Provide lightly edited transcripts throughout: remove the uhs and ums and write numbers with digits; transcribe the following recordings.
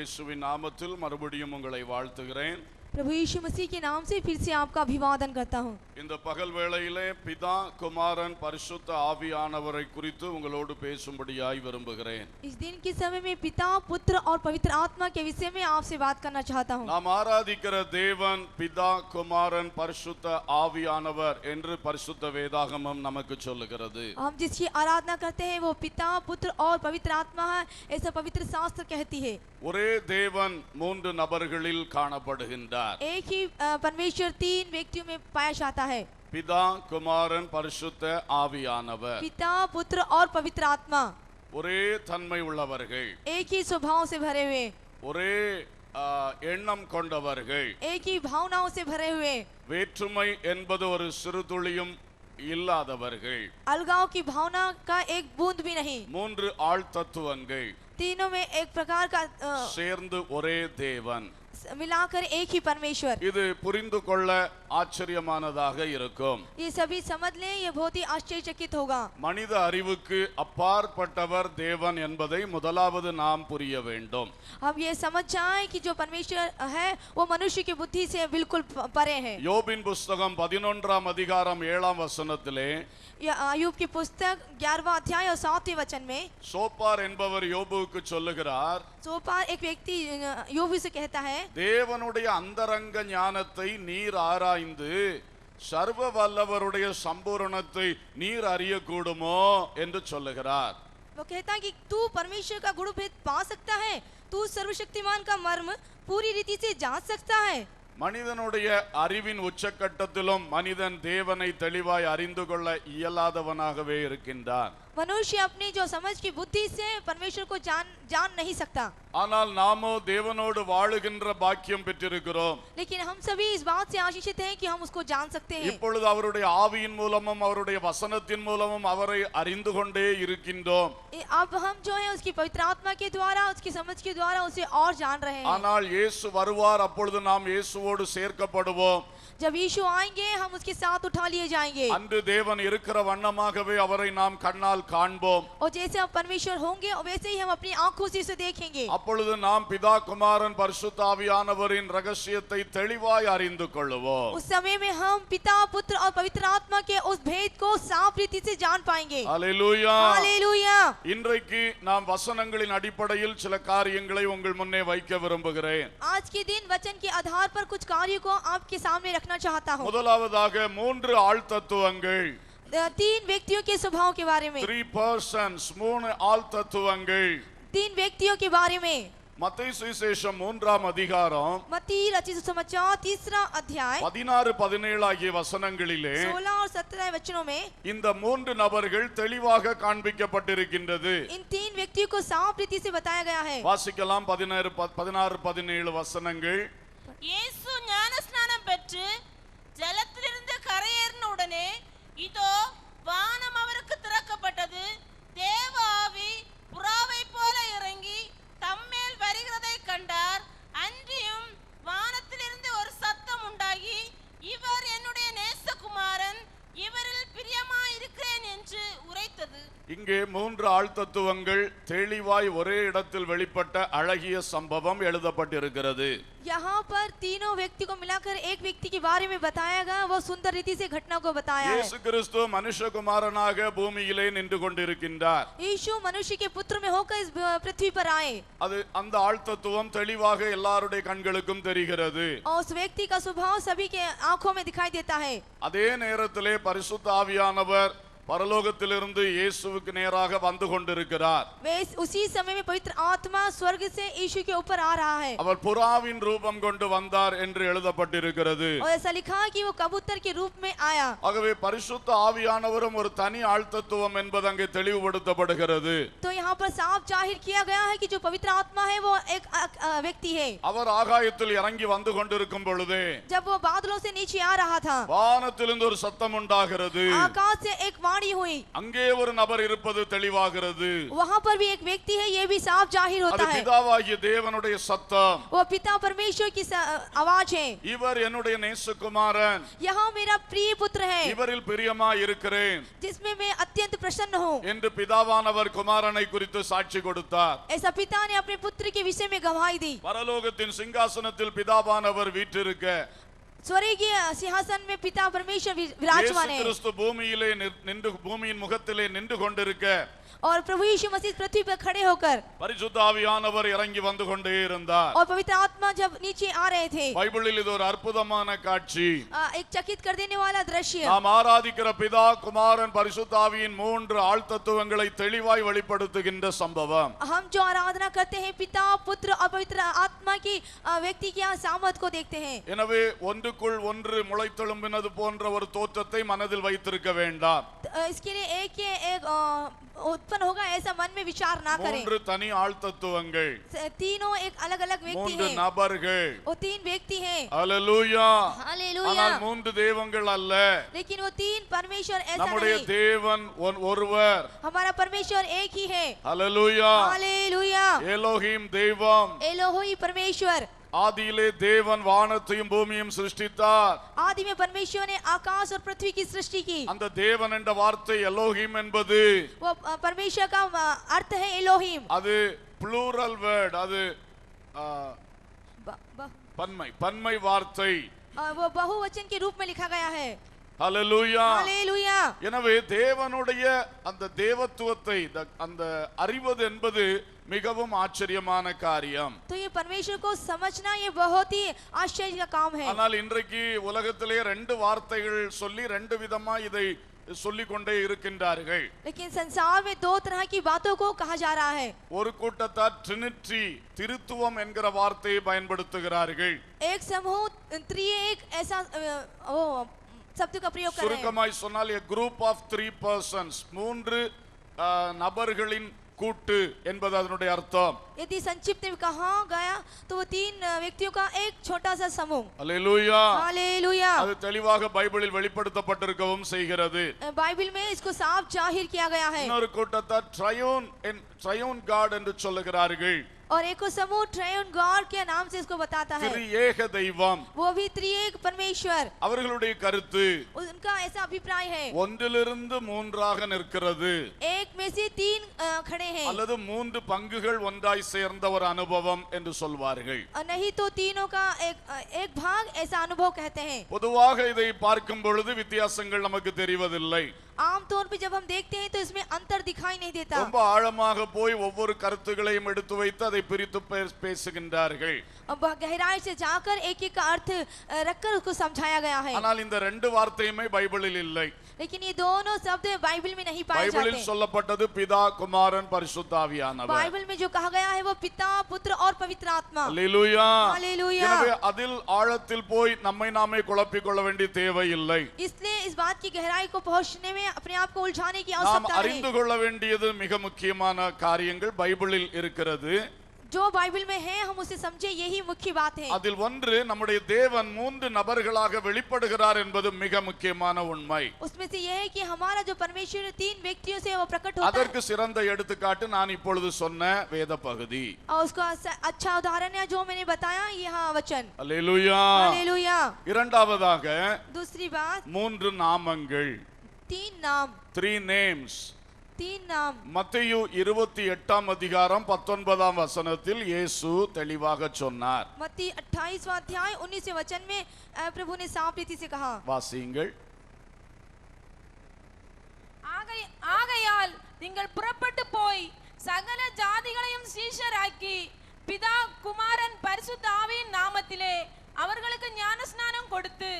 இயேசுவின் நாமத்தில் மறுபடியும் உங்களை வாழ்த்துகிறேன். प्रभु यीशु मसीह के नाम से फिर से आपका अभिवादन करता हूँ. இந்த பகல் வேளையிலே பிதா குமாரன் பரிசுத்த ஆவியானவரை குறித்து உங்களோடு பேசும்படியாய் விரும்புகிறேன். इस दिन के समय में पिता पुत्र और पवित्र आत्मा के विषय में आपसे बात करना चाहता हूँ. நாம் ஆராதிக்கிற தேவன் பிதா குமாரன் பரிசுத்த ஆவியானவர் என்று பரிசுத்த வேதாகமம் நமக்கு சொல்லுகிறது. हम जिसकी आराधना करते हैं वो पिता पुत्र और पवित्र आत्मा है, ऐसा पवित्र शास्त्र कहती है. ஒரே தேவன் மூன்று நபர்களில் காணப்படுகின்றார். एक ही परमेश्वर तीन व्यक्तियों में पाया जाता है. பிதா குமாரன் பரிசுத்த ஆவியானவர் पिता पुत्र और पवित्र आत्मा ஒரே தன்மை உள்ளவர்கள், एक ही स्वभाव से भरे हुए, ஒரே எண்ணம் கொண்டவர்கள், एक ही भावनाओं से भरे हुए, வேற்றுமை என்பது ஒரு சிறு துளியும் இல்லாதவர்கள், अलगाव की भावना का एक बूंद भी नहीं. மூன்று ஆள் தத்துவங்கள் तीनों में एक प्रकार का சேர்ந்து ஒரே தேவன். मिलाकर एक ही परमेश्वर. இது புரிந்து கொள்ள ஆச்சரியமானதாக இருக்கும். ये सभी समझ लें, ये बहुत ही आश्चर्यचकित होगा. மனித அறிவுக்கு அப்பாற்பட்டவர் தேவன் என்பதை முதலாவது நாம் புரிய வேண்டும். हम ये समझ जाएं कि जो परमेश्वर है वो मनुष्य की बुद्धि से बिल्कुल परे है. யோபின் புஸ்தகம் 11ஆம் அதிகாரம் 7ஆம் வசனத்திலே अय्यूब की पुस्तक 11वां अध्याय और 7वें वचन में சோப்பார் என்பவர் யோபுவுக்கு சொல்லுகிறார், सोपार एक व्यक्ति யோபு से कहता है, தேவனுடைய அந்தரங்க ஞானத்தை நீர் ஆராய்ந்து சர்வ வல்லவருடைய சம்பூரணத்தை நீர் அறியக்கூடுமோ என்று சொல்லுகிறார். वो कहता है कि तू परमेश्वर का गुण भेद पा सकता है, तू सर्वशक्तिमान का मर्म पूरी रीति से जान सकता है. மனிதனுடைய அறிவின் உச்சக்கட்டத்திலும் மனிதன் தேவனை தெளிவாய் அறிந்து கொள்ள இயலாதவனாகவே இருக்கின்றான். मनुष्य अपनी जो समझ की बुद्धि से परमेश्वर को जान नहीं सकता. ஆனால் நாமோ தேவனோடு வாழுகின்ற பாக்கியம் பெற்றிருக்கிறோம். लेकिन हम सभी इस बात से आशीषित हैं कि हम उसको जान सकते हैं. இப்பொழுது அவருடைய ஆவியின் மூலமும் அவருடைய வசனத்தின் மூலமும் அவரை அறிந்து கொண்டே இருக்கின்றோம். अब हम जो है उसकी पवित्र आत्मा के द्वारा, उसकी समझ के द्वारा उसे और जान रहे हैं. ஆனால் இயேசு வருவார், அப்பொழுது நாம் இயேசுவோடு சேர்க்கப்படுவோம். जब यीशु आएंगे हम उसके साथ उठा लिए जाएंगे. அன்று தேவன் இருக்கிற வண்ணமாகவே அவரை நாம் கண்ணால் காண்போம். और जैसे हम परमेश्वर होंगे वैसे ही हम अपनी आंखों से उसे देखेंगे. அப்பொழுது நாம் பிதா குமாரன் பரிசுத்த ஆவியானவரின் ரகசியத்தை தெளிவாய் அறிந்து கொள்வோம். उस समय में हम पिता पुत्र और पवित्र आत्मा के उस भेद को साफ रीति से जान पाएंगे. ஹல்லேலூயா. हालेलुया. இன்றைக்கு நாம் வசனங்களின் அடிப்படையில் சில காரியங்களை உங்கள் முன்னே வைக்க விரும்புகிறேன். आज के दिन वचन के आधार पर कुछ कार्यों को आपके सामने रखना चाहता हूँ. முதலாவதாக மூன்று ஆள் தத்துவங்கள், तीन व्यक्तियों के स्वभाव के बारे में, 3 persons, மூணு ஆள் தத்துவங்கள். तीन व्यक्तियों के बारे में. மத்தேயு சுவிசேஷம் 3ஆம் அதிகாரம் मत्ती रचित सुसमाचार 3रा अध्याय 16-17 ஆகிய வசனங்களிலே 16 और 17 वचनों में இந்த மூன்று நபர்கள் தெளிவாக காண்பிக்கப்பட்டிருக்கின்றது. इन तीन व्यक्तियों को साफ रीति से बताया गया है. வாசிக்கலாம் 16-17 வசனங்கள். இயேசு ஞானஸ்நானம் பெற்று ஜலத்திலிருந்து கரையேறின உடனே இதோ வானம் அவருக்கு திறக்கப்பட்டது. தேவ ஆவி புறாவை போல இறங்கி தம்மேல் வருகிறதை கண்டார். அன்றியும் வானத்திலிருந்து ஒரு சத்தம் உண்டாகி, இவர் என்னுடைய நேசகுமாரன், இவரில் பிரியமாயிருக்கிறேன் என்று உரைத்தது. இங்கே மூன்று ஆள் தத்துவங்கள் தெளிவாய் ஒரே இடத்தில் வெளிப்பட்ட அழகிய சம்பவம் எழுதப்பட்டிருக்கிறது. यहाँ पर तीनों व्यक्ति को मिलाकर एक व्यक्ति के बारे में बताया गया, वो सुंदर रीति से घटना को बताया है. இயேசு கிறிஸ்து மனுஷகுமாரனாக பூமியிலே நின்று கொண்டிருக்கின்றார். यीशु मनुष्य के पुत्र में होकर इस पृथ्वी पर आए. அது அந்த ஆள் தத்துவம் தெளிவாக எல்லாருடைய கண்களுக்கும் தெரிகிறது. और उस व्यक्ति का स्वभाव सभी के आंखों में दिखाई देता है. அதே நேரத்திலே பரிசுத்த ஆவியானவர் பரலோகத்திலிருந்து இயேசுவுக்கு நேராக வந்து கொண்டிருக்கிறார். उसी समय में पवित्र आत्मा स्वर्ग से यीशु के ऊपर आ रहा है. அவர் புறாவின் ரூபம் கொண்டு வந்தார் என்று எழுதப்பட்டிருக்கிறது. और ऐसा लिखा कि वो कबूतर के रूप में आया. ஆகவே பரிசுத்த ஆவியானவரும் ஒரு தனி ஆள் தத்துவம் என்பது அங்கே தெளிவுபடுத்தப்படுகிறது. तो यहाँ पर साफ जाहिर किया गया है कि जो पवित्र आत्मा है वो एक व्यक्ति है. அவர் ஆகாயத்தில் இறங்கி வந்து கொண்டிருக்கும் பொழுது जब वो बादलों से नीचे आ रहा था, வானத்திலிருந்து ஒரு சத்தம் உண்டாகிறது. आकाश से एक वाणी भविष्यवाणी हुई, அங்கே ஒரு நபர் இருப்பது தெளிவாகிறது. वहाँ पर भी एक व्यक्ति है, ये भी साफ जाहिर அது होता है, பிதாவாகிய தேவனுடைய சத்தம். वो पिता परमेश्वर की आवाज है। இவர் என்னுடைய நேசகுமாரன், यहाँ मेरा प्रिय पुत्र है இவரில் பிரியமாய் இருக்கிறேன் जिसमें मैं अत्यंत प्रसन्न हूँ। என்று பிதாவானவர் குமாரனை குறித்து சாட்சி கொடுத்தார். ऐसा पिता ने अपने पुत्र के विषय में गवाही दी। பரலோகத்தின் சிங்காசனத்தில் பிதாவானவர் வீற்றிருக்க, स्वर्गीय सिंहासन में पिता परमेश्वर இயேசு विराजमान है, கிறிஸ்து பூமியிலே நின்று பூமியின் முகத்திலே நின்று கொண்டிருக்க, और प्रभु यीशु मसीह पृथ्वी पर खड़े होकर, பரிசுத்த ஆவியானவர் இறங்கி வந்து கொண்டே இருந்தார். और पवित्र आत्मा जब नीचे आ रहे थे, பைபிளில் இது ஒரு அற்புதமான காட்சி. एक चकित कर देने वाला दृश्य। நாம் ஆராதிக்கிற பிதா குமாரன் பரிசுத்த ஆவியின் 3 ஆழ் தத்துவங்களை தெளிவாய் வெளிப்படுத்துகின்ற சம்பவம். हम जो आराधना करते हैं पिता पुत्र और पवित्र आत्मा की व्यक्ति की सामर्थ को देखते हैं। எனவே ஒன்றுக்குள் ஒன்று முளைத்தெழும்பினது போன்ற ஒரு தோற்றத்தை மனதில் வைத்திருக்க வேண்டாம். इसके लिए एक उत्पन्न होगा ऐसा मन में विचार ना करें। 3 தனி ஆழ் தத்துவங்கள், तीनों एक अलग अलग व्यक्ति 3 हैं, நபர்கள். वो 3 व्यक्ति हैं। அல்லேலூயா. हालेलुया। ஆனால் 3 தெய்வங்கள் அல்ல, लेकिन वो 3 परमेश्वर ऐसा நம்முடைய नहीं, தேவன் ஒருவர். हमारा परमेश्वर एक ही है। அல்லேலூயா. हालेलुया। எலோஹிம் தெய்வம். एलोही परमेश्वर। ஆதியிலே தேவன் வானத்தையும் பூமியையும் சிருஷ்டித்தார். आदि में परमेश्वर ने आकाश और पृथ्वी की सृष्टि की। அந்த தேவன் என்ற வார்த்தை எலோஹிம் என்பது वो परमेश्वर का अर्थ है एलोहिम। அது ப்ளூரல் வேர்ட், அது ब- பன்மை வார்த்தை. वो बहुवचन के रूप में लिखा गया है। ஹல்லேலூயா. हालेलुया। எனவே தேவனுடைய அந்த தேவத்துவத்தை அந்த அறிவது என்பது மிகவும் ஆச்சரியமான காரியம். तो ये परमेश्वर को समझना ये बहुत ही आश्चर्य का काम है। ஆனால் இன்றைக்கு உலகத்திலே 2 வார்த்தைகள் சொல்லி 2 விதமா இதை சொல்லிக் கொண்டே இருக்கின்றார்கள். लेकिन संसार में 2 तरह की बातों को कहा जा रहा है। ஒரு கூட்டத்தார் ட்ரினிட்டி திருத்துவம் என்கிற வார்த்தையை பயன்படுத்துகிறார்கள். एक समूह त्रिएक ऐसा वो शब्द का प्रयोग कर रहे हैं। சுருக்கமாய் சொன்னால் a group of 3 persons, 3 நபர்களின் கூட்டு என்பது அதனுடைய அர்த்தம். यदि संक्षिप्त में कहा गया तो वो 3 व्यक्तियों का एक छोटा सा समूह। அல்லேலூயா. हालेलुया। அது தெளிவாக பைபிளில் வெளிப்படுத்தப்பட்டிருக்கவும் செய்கிறது. बाइबल में इसको साफ जाहिर किया गया है। இன்னொரு கூட்டத்தார் ட்ரையூன் காட் என்று சொல்லுகிறார்கள். और एक समूह ट्रायन गॉड के नाम से इसको बताता है, திரியேக தெய்வம். वो भी त्रिएक परमेश्वर। அவர்களுடைய கருத்து उनका ऐसा अभिप्राय है, ஒன்றிலிருந்து 3ஆக நிற்கிறது, एक में से 3 खड़े हैं, அல்லது 3 பங்குகள் ஒன்றாய் சேர்ந்த ஒரு அனுபவம் என்று சொல்வார்கள். नहीं तो तीनों का एक भाग ऐसा अनुभव कहते हैं। பொதுவாக இதை பார்க்கும் பொழுது வித்தியாசங்கள் நமக்கு தெரிவதில்லை. आमतौर पे जब हम देखते हैं तो इसमें अंतर दिखाई नहीं देता। ரொம்ப ஆழமாக போய் ஒவ்வொரு கருத்துகளையும் எடுத்து வைத்து அதை பிரித்து பேசுகின்றார்கள். गहराई से जाकर एक एक का अर्थ रखकर उसको समझाया गया है। ஆனால் இந்த 2 வார்த்தையுமே பைபிளில் இல்லை. लेकिन ये दोनों शब्द बाइबल में नहीं पाए பைபிளில் जाते। சொல்லப்பட்டது பிதா குமாரன் பரிசுத்த ஆவியானவர். बाइबल में जो कहा गया है वो पिता पुत्र और पवित्र आत्मा। அல்லேலூயா. हालेलुया। எனவே அதில் ஆழத்தில் போய் நம்மை நாமே குழப்பிக் கொள்ள வேண்டிய தேவை இல்லை. इसलिए इस बात की गहराई को पहुंचने में अपने आप को उलझाने की நாம் आवश्यकता அறிந்து नहीं। கொள்ள வேண்டியது மிக முக்கியமான காரியங்கள் பைபிளில் இருக்கிறது. जो बाइबल में है हम उसे समझे, यही मुख्य बात है। அதில் ஒன்று, நம்முடைய தேவன் 3 நபர்களாக வெளிப்படுகிறார் என்பது மிக முக்கியமான உண்மை. उसमें से यह है कि हमारा जो परमेश्वर 3 व्यक्तियों से वो प्रकट होता है। அதற்கு சிறந்த எடுத்துக்காட்டு நான் இப்பொழுது சொன்ன வேத பகுதி. और उसका अच्छा उदाहरण है जो मैंने बताया, यहाँ वचन। அல்லேலூயா. हालेलुया। இரண்டாவதாக दूसरी बात, 3 நாமங்கள், 3 नाम, 3 names. 3 नाम। மத்தேயு 28ஆம் அதிகாரம் 19ஆம் வசனத்தில் இயேசு தெளிவாக சொன்னார். मत्ती 28वां अध्याय 19वें वचन में प्रभु ने साफ रीति से कहा। வாசியுங்கள். ஆகையால் நீங்கள் புறப்பட்டு போய் சகல ஜாதிகளையும் சீஷராக்கி பிதா குமாரன் பரிசுத்த ஆவியின் நாமத்திலே அவர்களுக்கு ஞானஸ்நானம் கொடுத்து.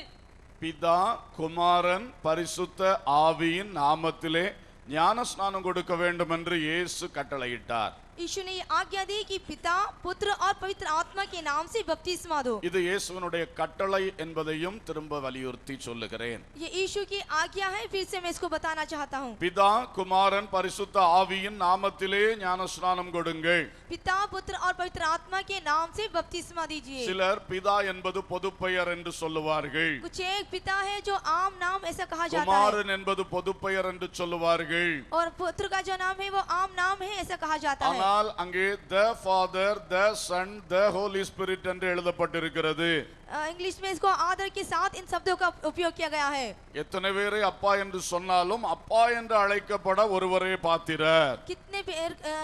பிதா குமாரன் பரிசுத்த ஆவியின் நாமத்திலே ஞானஸ்நானம் கொடுக்க வேண்டும் என்று இயேசு கட்டளையிட்டார். यीशु ने ये आज्ञा दी कि पिता पुत्र और पवित्र आत्मा के नाम से बपतिस्मा दो। இது இயேசுவினுடைய கட்டளை என்பதையும் திரும்ப வலியுறுத்தி சொல்லுகிறேன். ये यीशु की आज्ञा है, फिर से मैं इसको बताना चाहता हूँ। பிதா குமாரன் பரிசுத்த ஆவியின் நாமத்திலே ஞானஸ்நானம் கொடுங்கள். पिता पुत्र और पवित्र आत्मा के नाम से बपतिस्मा दीजिए। சிலர் பிதா என்பது பொது பெயர் என்று சொல்லுவார்கள். कुछ एक पिता है जो आम नाम ऐसा कहा जाता है, குமாரன் என்பது பொது பெயர் என்று சொல்லுவார்கள். और पुत्र का जो नाम है वो आम नाम है ऐसा कहा जाता है। ஆனால் அங்கே the father, the son, the holy spirit என்று எழுதப்பட்டிருக்கிறது. इंग्लिश में इसको आदर के साथ इन शब्दों का उपयोग किया गया है। எத்தனை பேரை அப்பா என்று சொன்னாலும் அப்பா என்று அழைக்கப்பட ஒருவரே பாத்திரர்.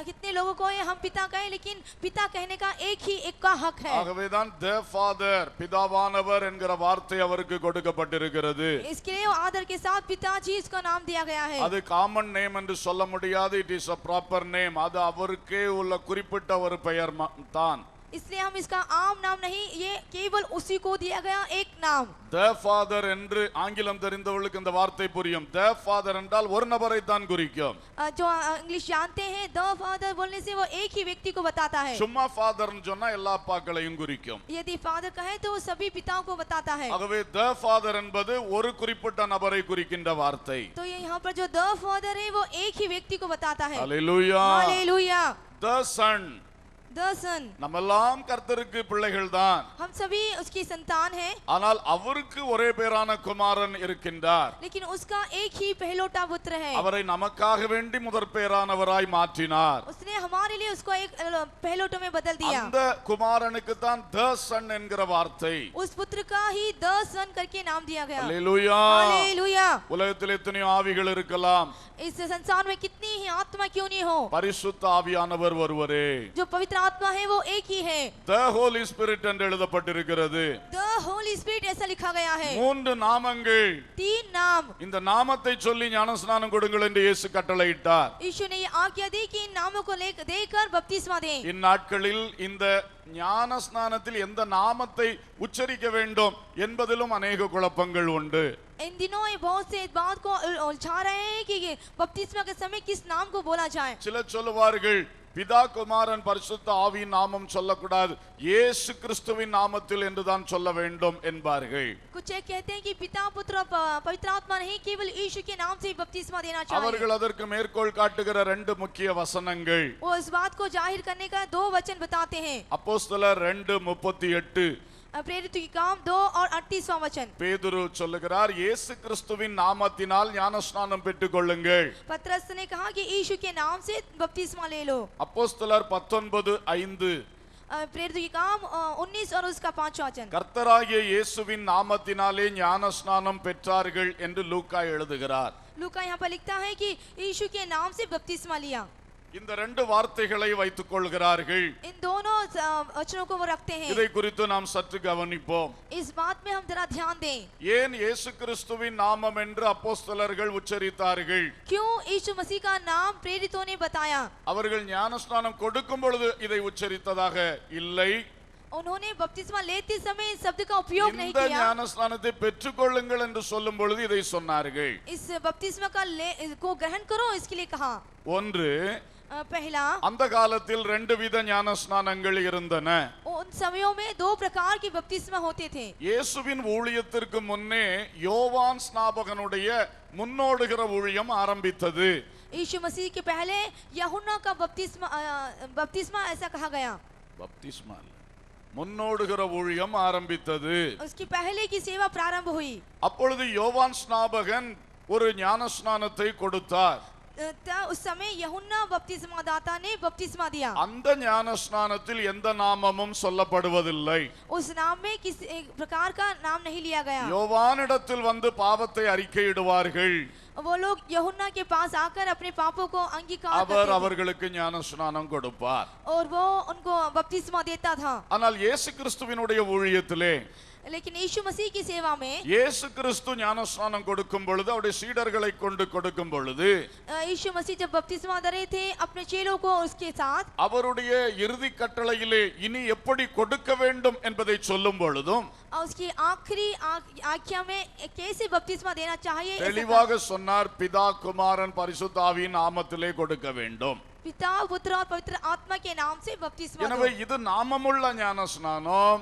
कितने लोगों को हम पिता कहें, लेकिन पिता कहने का एक ही एक का हक है। ஆகவேதான் the father பிதாவானவர் என்கிற வார்த்தை அவருக்கு கொடுக்கப்பட்டிருக்கிறது. इसके लिए आदर के साथ पिताजी इसका नाम दिया गया है। அது காமன் நேம் என்று சொல்ல முடியாது. It is a proper name. அது அவருக்கே உள்ள குறிப்பிட்ட ஒரு பெயர் தான். इसलिए हम इसका आम नाम नहीं, ये केवल उसी को दिया गया एक नाम। the father என்று ஆங்கிலம் தெரிந்தவர்களுக்கு இந்த வார்த்தை புரியும். the father என்றால் ஒரு நபரை தான் குறிக்கும். जो इंग्लिश जानते हैं, द फादर बोलने से वो एक ही व्यक्ति को बताता है। சும்மா ஃபாதர்னு சொன்னா எல்லா அப்பாக்களையும் குறிக்கும். यदि फादर कहे तो वो सभी पिताओं को बताता है। ஆகவே the father என்பது ஒரு குறிப்பிட்ட நபரை குறிக்கின்ற வார்த்தை. तो ये यहाँ पर जो द फादर है वो एक ही व्यक्ति को बताता है। ஹalleluya. Hallelujah. the son, The son, நம்மெல்லாம் கர்த்தருக்கு பிள்ளைகள் தான். हम सभी उसकी संतान हैं। ஆனால் அவருக்கு ஒரே பேரான குமாரன் இருக்கின்றார். लेकिन उसका एक ही पहलोटा पुत्र है। அவரை நமக்காக வேண்டி முதற் பேரானவராய் மாற்றினார். उसने हमारे लिए उसको एक पहलोटो में बदल दिया। அந்த குமாரனுக்கு தான் the son என்கிற வார்த்தை. उस पुत्र का ही द सन करके नाम दिया गया। ஹalleluya. हालेलुया। உலகத்தில் எத்தனையோ ஆவிகள் இருக்கலாம். इस संसार में कितनी ही आत्मा क्यों नहीं हो, பரிசுத்த ஆவியானவர் ஒருவரே. जो पवित्र आत्मा है वो एक ही है। the holy spirit என்று எழுதப்பட்டிருக்கிறது. द होली स्पिरिट ऐसा लिखा गया है। மூன்று நாமங்கள். 3 नाम। இந்த நாமத்தை சொல்லி ஞானஸ்நானம் கொடுங்கள் என்று இயேசு கட்டளையிட்டார். यीशु ने ये आज्ञा दी कि इन नामों को देकर बपतिस्मा दें। இந்நாட்களில் இந்த ஞானஸ்நானத்தில் எந்த நாமத்தை உச்சரிக்க வேண்டும் என்பதிலும் अनेक குழப்பங்கள் உண்டு. इन दिनों ये बहुत से इस बात को उलझा रहे हैं कि बपतिस्मा के समय किस नाम को बोला जाए। சிலர் சொல்லுவார்கள் பிதா குமாரன் பரிசுத்த ஆவியின் நாமம் சொல்லக்கூடாது, இயேசு கிறிஸ்துவின் நாமத்தில் என்றுதான் சொல்ல வேண்டும் என்பார்கள். कुछ एक कहते हैं कि पिता पुत्र पवित्र आत्मा नहीं, केवल यीशु के नाम से बपतिस्मा देना चाहिए। அவர்கள் அதற்கு மேற்கோள் காட்டுகிற ரெண்டு முக்கிய வசனங்கள். वो इस बात को जाहिर करने का 2 वचन बताते हैं। அப்போஸ்தலர் 2:38 प्रेरित की काम 2 और 38वां वचन। பேதுரு சொல்லுகிறார் இயேசு கிறிஸ்துவின் நாமத்தினால் ஞானஸ்நானம் பெற்றுக் கொள்ளுங்கள். पतरस ने कहा कि यीशु के नाम से बपतिस्मा ले लो। அப்போஸ்தலர் 19:5 प्रेरित की काम 19 और उसका 5वां वचन। கர்த்தராகிய இயேசுவின் நாமத்தினாலே ஞானஸ்நானம் பெற்றார்கள் என்று லூக்கா எழுதுகிறார். लूका यहाँ पर लिखता है कि यीशु के नाम से बपतिस्मा लिया। இந்த ரெண்டு வார்த்தைகளை வைத்துக் கொள்கிறார்கள். इन दोनों वचनों को वो रखते हैं। இதை குறித்து நாம் சற்று கவனிப்போம். इस बात में हम जरा ध्यान दें। ஏன் இயேசு கிறிஸ்துவின் நாமம் என்று அப்போஸ்தலர்கள் உச்சரித்தார்கள்? क्यों यीशु मसीह का नाम प्रेरितों ने बताया? அவர்கள் ஞானஸ்நானம் கொடுக்கும் பொழுது இதை உச்சரித்ததாக இல்லை. उन्होंने बपतिस्मा लेते समय इस शब्द का उपयोग नहीं இந்த किया। ஞானஸ்நானத்தை பெற்றுக்கொள்ளுங்கள் என்று சொல்லும் பொழுது இதை சொன்னார்கள். इस बपतिस्मा को ग्रहण करो इसके लिए कहा। ஒன்று, पहला, அந்த காலத்தில் ரெண்டு வித ஞானஸ்நானங்கள் இருந்தன. उन समयों में 2 प्रकार की बपतिस्मा होते थे। இயேசுவின் ஊழியத்திற்கு முன்னே யோவான் ஸ்நாபகனுடைய முன்னோடுகிற ஊழியம் ஆரம்பித்தது. यीशु मसीह के पहले यूहन्ना का बपतिस्मा ऐसा कहा गया। பப்திஸ்மா முன்னோடுகிற ஊழியம் ஆரம்பித்தது. उसकी पहले की सेवा प्रारंभ हुई। அப்பொழுது யோவான் ஸ்நாபகன் ஒரு ஞானஸ்நானத்தை கொடுத்தார். उस समय यूहन्ना बपतिस्मा दाता ने बपतिस्मा दिया। அந்த ஞானஸ்நானத்தில் எந்த நாமமும் சொல்லப்படுவதில்லை. उस नाम में किसी एक प्रकार का नाम नहीं लिया गया। யோவானிடத்தில் வந்து பாவத்தை அறிக்கையிடுவார்கள். वो लोग यूहन्ना के पास आकर अपने पापों को अंगीकार அவர் करते थे அவர்களுக்கு ஞானஸ்நானம் கொடுப்பார். और वो उनको बपतिस्मा देता था। ஆனால் இயேசு கிறிஸ்துவினுடைய ஊழியத்திலே, लेकिन यीशु मसीह की सेवा में இயேசு கிறிஸ்து ஞானஸ்நானம் கொடுக்கும் பொழுது, அவருடைய சீடர்களை கொண்டு கொடுக்கும் பொழுது, यीशु मसीह जब बपतिस्मा दे रहे थे अपने चेलों को उसके साथ, அவருடைய இறுதி கட்டளையிலே இனி எப்படி கொடுக்க வேண்டும் என்பதை சொல்லும் பொழுதும் और उसकी आखिरी आज्ञा में कैसे बपतिस्मा देना चाहिए தெளிவாக சொன்னார், பிதா குமாரன் பரிசுத்த ஆவியின் நாமத்திலே கொடுக்க வேண்டும். पिता पुत्र और पवित्र आत्मा के नाम से बपतिस्मा எனவே दो। இது நாமமுள்ள ஞானஸ்நானம்,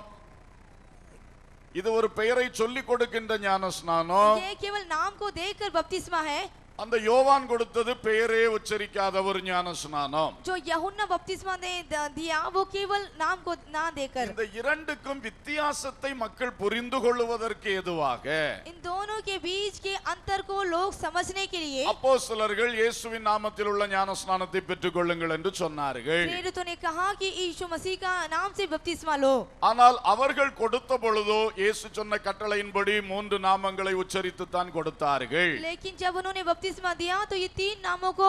இது ஒரு பெயரை சொல்லிக் கொடுக்கின்ற ஞானஸ்நானம். ये केवल नाम को देकर बपतिस्मा है। அந்த யோவான் கொடுத்தது பெயரே உச்சரிக்காத ஒரு ஞானஸ்நானம். जो यूहन्ना बपतिस्मा ने दिया वो केवल नाम को ना देकर। இந்த இரண்டுக்கும் வித்தியாசத்தை மக்கள் புரிந்து கொள்வதற்கு ஏதுவாக इन दोनों के बीच के अंतर को लोग समझने के लिए அப்போஸ்தலர்கள் இயேசுவின் நாமத்தில் உள்ள ஞானஸ்நானத்தை பெற்றுக் கொள்ளுங்கள் என்று சொன்னார்கள். प्रेरितों ने कहा कि यीशु मसीह का नाम से बपतिस्मा लो। ஆனால் அவர்கள் கொடுத்த பொழுதோ இயேசு சொன்ன கட்டளையின்படி 3 நாமங்களை உச்சரித்து தான் கொடுத்தார்கள். लेकिन जब उन्होंने बपतिस्मा दिया तो ये 3 नामों को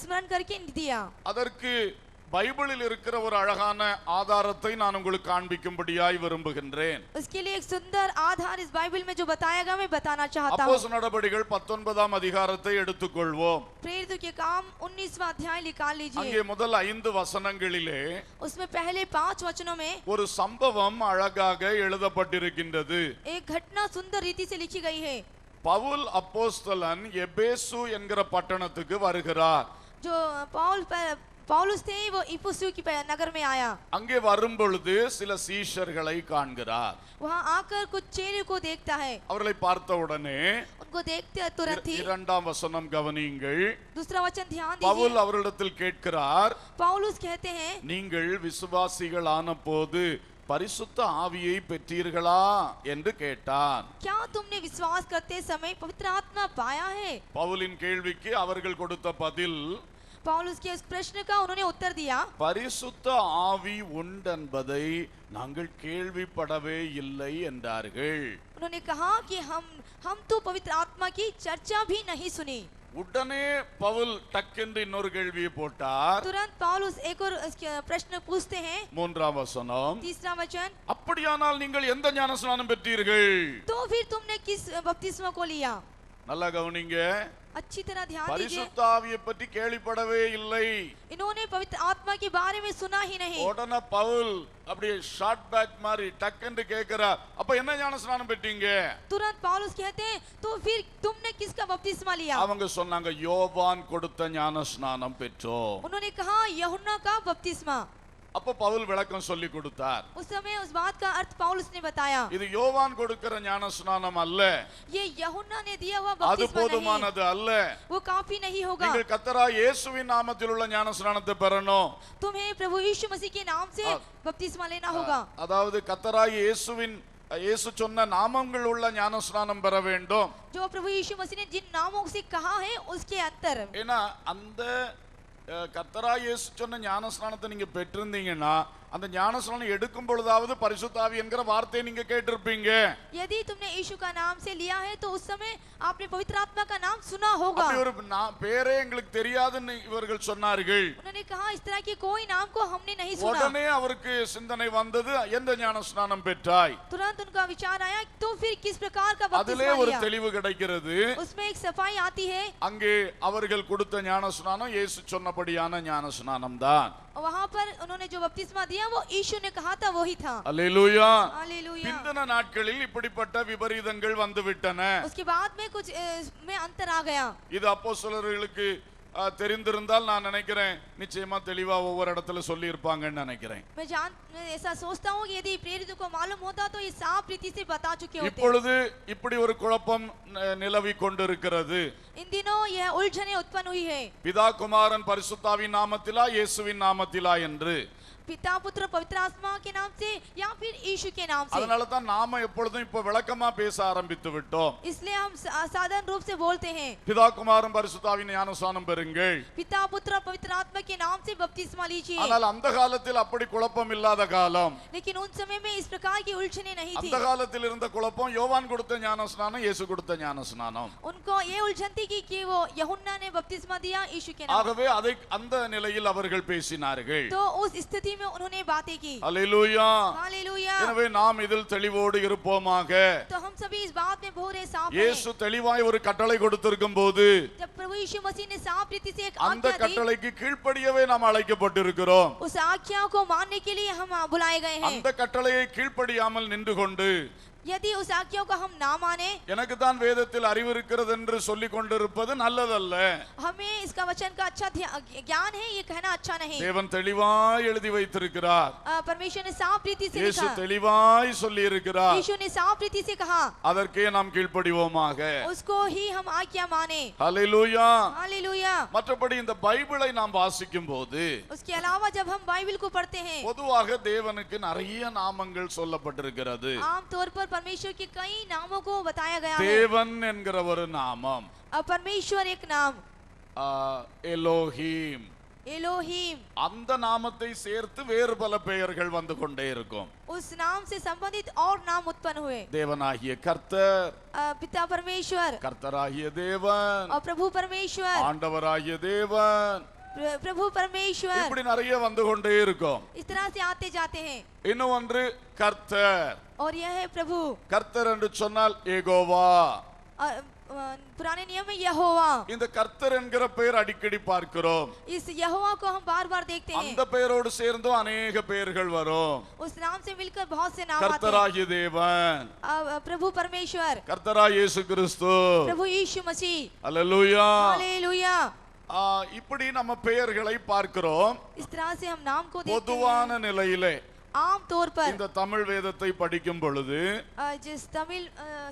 स्मरण करके दिया। அதற்கு பைபிளில் இருக்கிற ஒரு அழகான ஆதாரத்தை நான் உங்களுக்கு காண்பிக்கும்படியாய் விரும்புகின்றேன். उसके लिए एक सुंदर आधार इस बाइबल में जो बताया गया मैं बताना चाहता हूँ। அப்போஸ்தலர் நடபடிகள் 19ஆம் அதிகாரத்தை எடுத்துக்கொள்வோம். प्रेरितों के काम 19वां अध्याय निकाल அங்கே लीजिए। முதல் 5 வசனங்களிலே उसमें पहले 5 वचनों में ஒரு சம்பவம் அழகாக எழுதப்பட்டிருக்கின்றது. एक घटना सुंदर रीति से लिखी गई है। பவுல் அப்போஸ்தலன் எபேசு என்கிற பட்டணத்துக்கு வருகிறார். जो पौलुस थे वो इफुसु की नगर में आया। அங்கே வரும் பொழுது சில சீஷர்களை காண்கிறார். वहाँ आकर कुछ चेलों को देखता है। அவர்களை பார்த்த உடனே उनको देखते तुरंत ही 2ஆம் வசனம் கவனியுங்கள். दूसरा वचन ध्यान பவுல் दीजिए। அவரிடத்தில் கேட்கிறார், पौलुस कहते हैं நீங்கள் விசுவாசிகள் ஆன போது பரிசுத்த ஆவியை பெற்றீர்களா என்று கேட்டான். क्या तुमने विश्वास करते समय पवित्र आत्मा पाया है? பவுலின் கேள்விக்கு அவர்கள் கொடுத்த பதில், पौलुस के उस प्रश्न का उन्होंने उत्तर दिया, பரிசுத்த ஆவி உண்டென்பதை நாங்கள் கேள்விப்படவே இல்லை என்றார்கள். उन्होंने कहा कि हम तो पवित्र आत्मा की चर्चा भी नहीं सुनी। உடனே பவுல் டக்கென்று இன்னொரு கேள்வியை போட்டார். तुरंत पौलुस एक और प्रश्न पूछते हैं। 3ஆம் வசனம், तीसरा वचन, அப்படியானால் நீங்கள் எந்த ஞானஸ்நானம் பெற்றீர்கள்? तो फिर तुमने किस बपतिस्मा को लिया? நல்லா கவனிங்க, अच्छी तरह ध्यान दीजिए। பரிசுத்த ஆவியை பற்றி கேள்விப்படவே இல்லை. इन्होंने पवित्र आत्मा के बारे में सुना ही नहीं। உடனே பவுல் அப்படியே ஷார்ட் பேக் மாதிரி டக்கென்று கேட்கிறார், அப்ப என்ன ஞானஸ்நானம் பெற்றீங்க? तुरंत पौलुस कहते हैं, तो फिर तुमने किसका बपतिस्मा लिया? அவங்க சொன்னாங்க, யோவான் கொடுத்த ஞானஸ்நானம் பெற்றோம். उन्होंने कहा यूहन्ना का बपतिस्मा। அப்ப பவுல் விளக்கம் சொல்லி கொடுத்தார். उस समय उस बात का अर्थ पौलुस ने बताया। இது யோவான் கொடுக்கிற ஞானஸ்நானம் அல்ல, ये यूहन्ना ने दिया हुआ அது बपतिस्मा नहीं, போதுமானது அல்ல. वो काफी नहीं होगा। நீங்கள் கர்த்தராகிய இயேசுவின் நாமத்தில் உள்ள ஞானஸ்நானத்தை பெறணும். तुम्हें प्रभु यीशु मसीह के नाम से बपतिस्मा लेना होगा। அதாவது கர்த்தராகிய இயேசு சொன்ன நாமங்கள் உள்ள ஞானஸ்நானம் பெற வேண்டும். जो प्रभु यीशु मसीह ने जिन नामों से कहा है उसके अंतर। ஏன்னா அந்த கர்த்தராகிய இயேசு சொன்ன ஞானஸ்நானத்தை நீங்க பெற்றிருந்தீங்கன்னா அந்த ஞானஸ்நானம் எடுக்கும் பொழுதாவது பரிசுத்த ஆவி என்கிற வார்த்தையை நீங்க கேட்டிருப்பீங்க. यदि तुमने यीशु का नाम से लिया है तो उस समय आपने पवित्र आत्मा का नाम सुना होगा। அப்படி ஒரு பேரே எங்களுக்கு தெரியாதுன்னு இவர்கள் சொன்னார்கள். उन्होंने कहा इस तरह के कोई नाम को हमने नहीं सुना। உடனே அவருக்கு சிந்தனை வந்தது, எந்த ஞானஸ்நானம் பெற்றாய்? तुरंत उनका विचार आया, तो फिर किस प्रकार का அதிலே बपतिस्मा ஒரு लिया? தெளிவு கிடைக்கிறது. उसमें एक सफाई आती है। அங்கே அவர்கள் கொடுத்த ஞானஸ்நானம் இயேசு சொன்னபடியான ஞானஸ்நானம் தான். वहाँ पर उन्होंने जो बपतिस्मा दिया वो यीशु ने कहा था वही था। அல்லேலூயா. हालेलुया। பிந்தின நாட்களில் இப்படிப்பட்ட விபரீதங்கள் வந்துவிட்டன. उसके बाद में कुछ में अंतर आ गया। இது அப்போஸ்தலர்களுக்கு தெரிந்திருந்தால் நான் நினைக்கிறேன் நிச்சயமா தெளிவா ஒவ்வொரு இடத்துல சொல்லி இருப்பாங்கன்னு நினைக்கிறேன். मैं ऐसा सोचता हूँ कि यदि प्रेरितों को मालूम होता तो ये साफ रीति से बता चुके होते। இப்பொழுது இப்படி ஒரு குழப்பம் நிலவி கொண்டிருக்கிறது. इन दिनों यह उलझने उत्पन्न हुई है। பிதா குமாரன் பரிசுத்தாவின் நாமத்திலா இயேசுவின் நாமத்திலா என்று, पिता पुत्र पवित्र आत्मा के नाम से या फिर यीशु के नाम से। அதனால தான் நாம எப்பொழுதும் இப்ப விளக்கமா பேச ஆரம்பித்து விட்டோம். इसलिए हम साधारण रूप से बोलते हैं, பிதா குமாரன் பரிசுத்தாவின் ஞானஸ்நானம் பெறுங்கள். पिता पुत्र पवित्र आत्मा के नाम से बपतिस्मा लीजिए। ஆனால் அந்த காலத்தில் அப்படி குழப்பம் இல்லாத காலம். लेकिन उन समय में इस प्रकार की उलझने नहीं थी। அந்த காலத்தில் இருந்த குழப்பம் யோவான் கொடுத்த ஞானஸ்நானம் இயேசு கொடுத்த ஞானஸ்நானம். उनको ये उलझन थी कि वो यूहन्ना ने बपतिस्मा दिया यीशु के नाम। ஆகவே அந்த நிலையில் அவர்கள் பேசினார்கள். तो उस स्थिति में उन्होंने बातें की। அல்லேலூயா. हालेलुया। எனவே நாம் இதில் தெளிவோடு இருப்போமாக. तो हम सभी इस बात में भोरे साफ हैं। இயேசு தெளிவாய் ஒரு கட்டளை கொடுத்திருக்கும் போது जब प्रभु यीशु मसीह ने साफ रीति से एक அந்த आज्ञा दी, கட்டளைக்கு கீழ்ப்படியவே நாம் அழைக்கப்பட்டிருக்கிறோம். उस आज्ञा को मानने के लिए हम बुलाए गए हैं। அந்த கட்டளையை கீழ்ப்படியாமல் நின்று கொண்டு यदि उस आज्ञा को हम ना माने, எனக்கு தான் வேதத்தில் அறிவு இருக்கிறது என்று சொல்லிக் கொண்டிருப்பது நல்லதல்ல. हमें इसका वचन का अच्छा ज्ञान है ये कहना अच्छा नहीं। தேவன் தெளிவாய் எழுதி வைத்திருக்கிறார். परमेश्वर ने साफ रीति से இயேசு लिखा, தெளிவாய் சொல்லி இருக்கிறார். यीशु ने साफ रीति से कहा, அதற்கே நாம் கீழ்ப்படிவோமாக. उसको ही हम आज्ञा माने। ஹல்லேலூயா. हालेलुया। மற்றபடி இந்த பைபிளை நாம் வாசிக்கும் போது उसके अलावा जब हम बाइबल को पढ़ते हैं, பொதுவாக தேவனுக்கு நிறைய நாமங்கள் சொல்லப்பட்டிருக்கிறது. आमतौर पर परमेश्वर के कई नामों को बताया गया है। தேவன் என்கிற ஒரு நாமம், परमेश्वर एक नाम எலோஹீம், एलोहीम, அந்த நாமத்தை சேர்த்து வேறு பல பெயர்கள் வந்து கொண்டே இருக்கும். उस नाम से संबंधित और नाम उत्पन्न हुए। தேவனாகிய கர்த்தர், पिता परमेश्वर, கர்த்தராகிய தேவன், और प्रभु परमेश्वर, ஆண்டவராகிய தேவன், प्रभु परमेश्वर, இப்படி நிறைய வந்து கொண்டே இருக்கும். इस तरह से आते जाते हैं। இன்னும் ஒன்று கர்த்தர். और यह है प्रभु। கர்த்தர் என்று சொன்னால் யெகோவா. पुराने नियम में यहोवा, இந்த கர்த்தர் என்கிற பெயர் அடிக்கடி பார்க்கிறோம். इस यहोवा को हम बार बार देखते हैं। அந்த பெயரோடு சேர்ந்தும் अनेक பெயர்கள் வரும். उस नाम से मिलकर बहुत से नाम आते हैं। கர்த்தராகிய தேவன், प्रभु परमेश्वर, கர்த்தராகிய இயேசு கிறிஸ்து, प्रभु यीशु मसीह। அல்லேலூயா. हालेलुया। இப்படி நம்ம பெயர்களை பார்க்கிறோம். इस तरह से हम नाम को देखते हैं। பொதுவான நிலையிலே आम तौर पर இந்த தமிழ் வேதத்தை படிக்கும் பொழுது जिस तमिल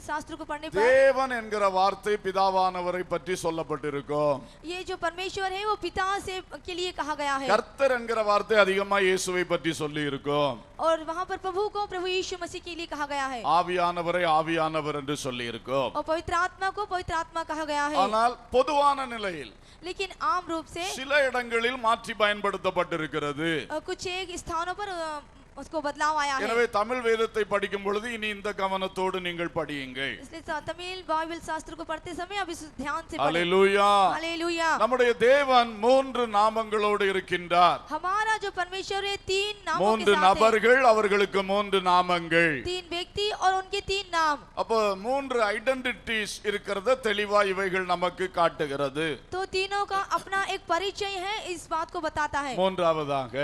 शास्त्र को पढ़ने पर தேவன் என்கிற வார்த்தை பிதாவானவரை பற்றி சொல்லப்பட்டிருக்கும். ये जो परमेश्वर है वो पिता से के लिए कहा गया है। கர்த்தர் என்கிற வார்த்தை அதிகமா இயேசுவை பற்றி சொல்லி இருக்கும். और वहाँ पर प्रभु को प्रभु यीशु मसीह के लिए कहा गया है। ஆவியானவரை ஆவியானவர் என்று சொல்லி இருக்கும். और पवित्र आत्मा को पवित्र आत्मा कहा गया है। ஆனால் பொதுவான நிலையில் लेकिन आम रूप से சில இடங்களில் மாற்றி பயன்படுத்தப்பட்டிருக்கிறது. कुछ एक स्थानों पर उसको बदलाव आया है। எனவே தமிழ் வேதத்தை படிக்கும் பொழுது இனி இந்த கவனத்தோடு நீங்கள் படியுங்கள். इसलिए तमिल बाइबल शास्त्र को पढ़ते समय अब इस ध्यान से पढ़ें। அல்லேலூயா. हालेलुया। நம்முடைய தேவன் 3 நாமங்களோடு இருக்கின்றார். हमारा जो परमेश्वर है 3 नामों के 3 साथ है। நபர்கள், அவர்களுக்கு 3 நாமங்கள். 3 व्यक्ति और उनके 3 नाम। அப்ப 3 ஐடென்டிட்டிஸ் இருக்கிறத தெளிவா இவைகள் நமக்கு காட்டுகிறது. तो तीनों का अपना एक परिचय है, इस बात को बताता है। மூன்றாவதாக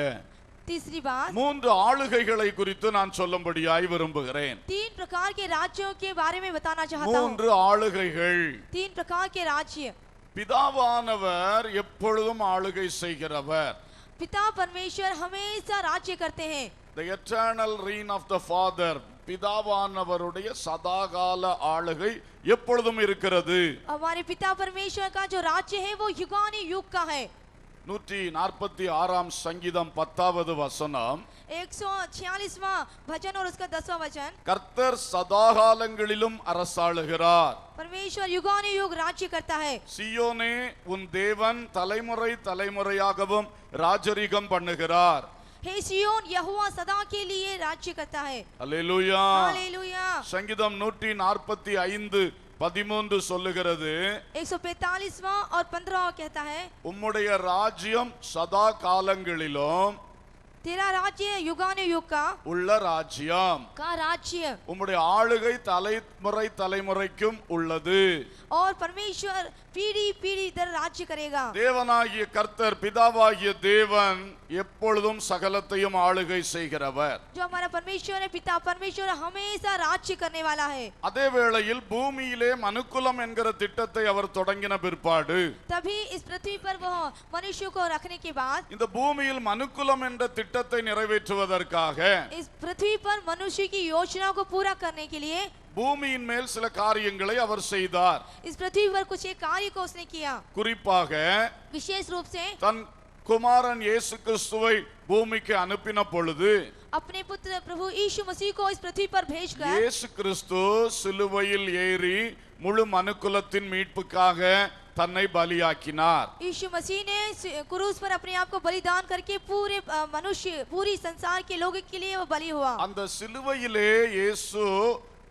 तीसरी बात, 3 ஆளுகைகளை குறித்து நான் சொல்லும்படியாய் விரும்புகிறேன். 3 प्रकार के राज्यों के बारे में बताना चाहता हूँ। 3 ஆளுகைகள். 3 प्रकार के राज्य। பிதாவானவர் எப்பொழுதும் ஆளுகை செய்கிறவர். पिता परमेश्वर हमेशा राज्य करते हैं। The eternal reign of the Father, பிதாவானவருடைய சதாகால ஆளுகை எப்பொழுதும் இருக்கிறது. हमारे पिता परमेश्वर का जो राज्य है वो युगानी युग का है। 146 சங்கீதம் 10வது வசனம், 146वां भजन और उसका 10वां वचन, கர்த்தர் சதாகாலங்களிலும் அரசாளுகிறார். परमेश्वर युगानी युग राज्य करता है। சியோனே, உன் தேவன் தலைமுறை தலைமுறையாகவும் ராஜரிகம் பண்ணுகிறார். हे सियोन, यहोवा सदा के लिए राज्य करता है। அல்லேலூயா. हालेलुया। சங்கீதம் 145:13 சொல்லுகிறது, 145वां और 15वां कहता है, உம்முடைய ராஜ்யம் சதா காலங்களிலும் तेरा राज्य युगाने युग का உள்ள ராஜ்யம், राज्य, உம்முடைய ஆளுகை தலைமுறை தலைமுறைக்கும் உள்ளது. और परमेश्वर पीढ़ी पीढ़ी इधर राज्य करेगा। தேவனாகிய கர்த்தர், பிதாவாகிய தேவன் எப்பொழுதும் சகலத்தையும் ஆளுகை செய்கிறவர். जो हमारा परमेश्वर है, पिता परमेश्वर हमेशा राज्य करने वाला है। அதே வேளையில் பூமியிலே மனுக்குலம் என்கிற திட்டத்தை அவர் தொடங்கின பிற்பாடு, तभी इस पृथ्वी पर वो मनुष्य को रखने के बाद, இந்த பூமியில் மனுக்குலம் என்ற திட்டத்தை நிறைவேற்றுவதற்காக इस पृथ्वी पर मनुष्य की योजना को पूरा करने के लिए பூமியின் மேல் சில காரியங்களை அவர் செய்தார். इस पृथ्वी पर कुछ एक कार्य को उसने किया। குறிப்பாக विशेष रूप से தன் குமாரன் இயேசு கிறிஸ்துவை பூமிக்கு அனுப்பின பொழுது, अपने पुत्र प्रभु यीशु मसीह को इस पृथ्वी पर भेजकर, இயேசு கிறிஸ்து சிலுவையில் ஏறி முழு மனுக்குலத்தின் மீட்புக்காக தன்னை பலியாக்கினார். यीशु मसीह ने क्रूस पर अपने आप को बलिदान करके पूरे मनुष्य, पूरी संसार के लोगों के लिए वो बलि हुआ। அந்த சிலுவையிலே இயேசு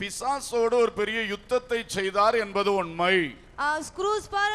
பிசாசோடு ஒரு பெரிய யுத்தத்தை செய்தார் என்பது உண்மை. उस क्रूस पर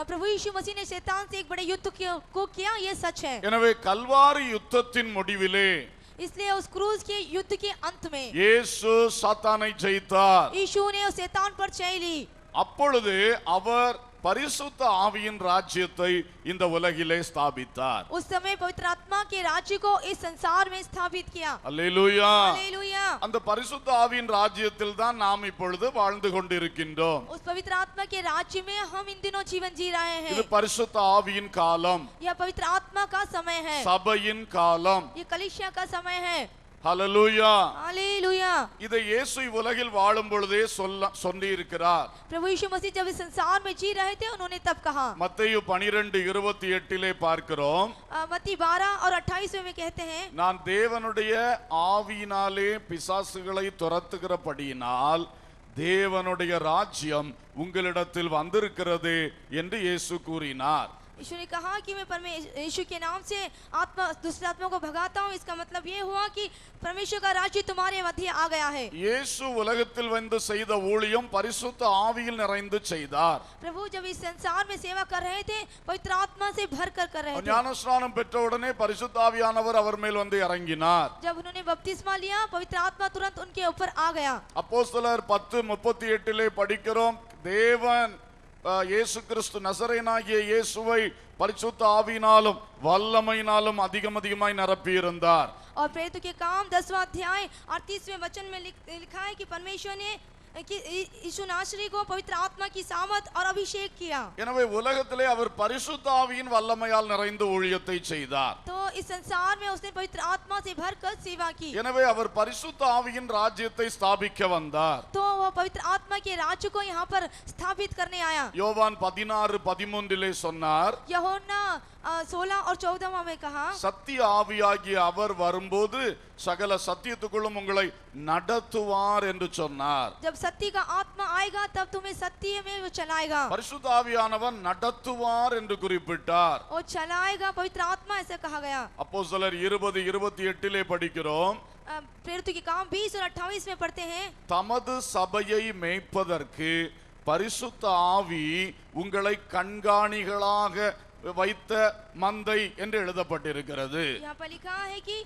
प्रभु यीशु मसीह ने शैतान से एक बड़े युद्ध को किया, ये सच है। எனவே கல்வாரி யுத்தத்தின் முடிவிலே इसलिए उस क्रूस के युद्ध के अंत में இயேசு சாத்தானை ஜெயித்தார். यीशु ने उस शैतान पर जय ली। அப்பொழுது அவர் பரிசுத்த ஆவியின் ராஜ்யத்தை இந்த உலகிலே ஸ்தாபித்தார். उस समय पवित्र आत्मा के राज्य को इस संसार में स्थापित किया। அல்லேலூயா. हालेलुया। गया। அந்த பரிசுத்த ஆவியின் ராஜ்யத்தில் தான் நாம் இப்பொழுது வாழ்ந்து கொண்டிருக்கின்றோம். उस पवित्र आत्मा के राज्य में हम इन दिनों जीवन जी रहे हैं। இது பரிசுத்த ஆவியின் காலம், यह पवित्र आत्मा का समय है, சபையின் காலம். ये कलीसिया का समय है। ஹல்லேலூயா. हालेलुया। இதை இயேசு உலகில் வாழும் பொழுதே சொல்லி இருக்கிறார். प्रभु यीशु मसीह जब इस संसार में जी रहे थे उन्होंने तब कहा। மத்தேயு 12:28 பார்க்கிறோம். मत्ती 12 और 28 में कहते हैं, நான் தேவனுடைய ஆவியினாலே பிசாசுகளை துரத்துகிறபடியினால் தேவனுடைய ராஜ்யம் உங்களிடத்தில் வந்திருக்கிறது என்று இயேசு கூறினார். यीशु ने कहा कि मैं यीशु के नाम से दुष्ट आत्मा को भगाता हूँ। इसका मतलब ये हुआ कि परमेश्वर का राज्य तुम्हारे मध्य आ गया है। இயேசு உலகத்தில் வந்து செய்த ஊழியம் பரிசுத்த ஆவியில் நிறைந்து செய்தார். प्रभु जब इस संसार में सेवा कर रहे थे पवित्र आत्मा से भर कर रहे थे। ஞானஸ்நானம் பெற்ற உடனே பரிசுத்த ஆவியானவர் அவர் மேல் வந்து இறங்கினார். जब उन्होंने बपतिस्मा लिया पवित्र आत्मा तुरंत उनके ऊपर आ गया। அப்போஸ்தலர் 10:38 படிக்கிறோம், தேவன் இயேசு கிறிஸ்து நசரேயனாகிய இயேசுவை பரிசுத்த ஆவியினாலும் வல்லமையினாலும் அதிகமாய் நிரப்பி இருந்தார். और प्रेरितों के काम 10वां अध्याय 38वें वचन में लिखा है कि परमेश्वर ने कि यीशु नासरी को पवित्र आत्मा की सामर्थ और अभिषेक किया। எனவே உலகத்திலே அவர் பரிசுத்த ஆவியின் வல்லமையால் நிறைந்து ஊழியத்தை செய்தார். तो इस संसार में उसने पवित्र आत्मा से भरकर सेवा की। எனவே அவர் பரிசுத்த ஆவியின் ராஜ்யத்தை ஸ்தாபிக்க வந்தார். तो वो पवित्र आत्मा के राज्य को यहाँ पर स्थापित करने आया। யோவான் 16:13 சொன்னார், यूहन्ना 16 और 14 में कहा, சத்திய ஆவியாகிய அவர் வரும்போது சகல சத்தியத்துக்குள்ளும் உங்களை நடத்துவார் என்று சொன்னார். जब सत्य का आत्मा आएगा तब तुम्हें सत्य में वो चलाएगा। பரிசுத்த ஆவியானவர் நடத்துவார் என்று குறிப்பிட்டார். और चलाएगा पवित्र आत्मा ऐसा कहा गया। அப்போஸ்தலர் 20:28 படிக்கிறோம், प्रेरितों के काम 20 और 28 में पढ़ते हैं, தமது சபையை மேய்ப்பதற்கு பரிசுத்த ஆவி உங்களை கண்காணிகளாக வைத்த மந்தை என்று எழுதப்பட்டிருக்கிறது. यहाँ पर लिखा है कि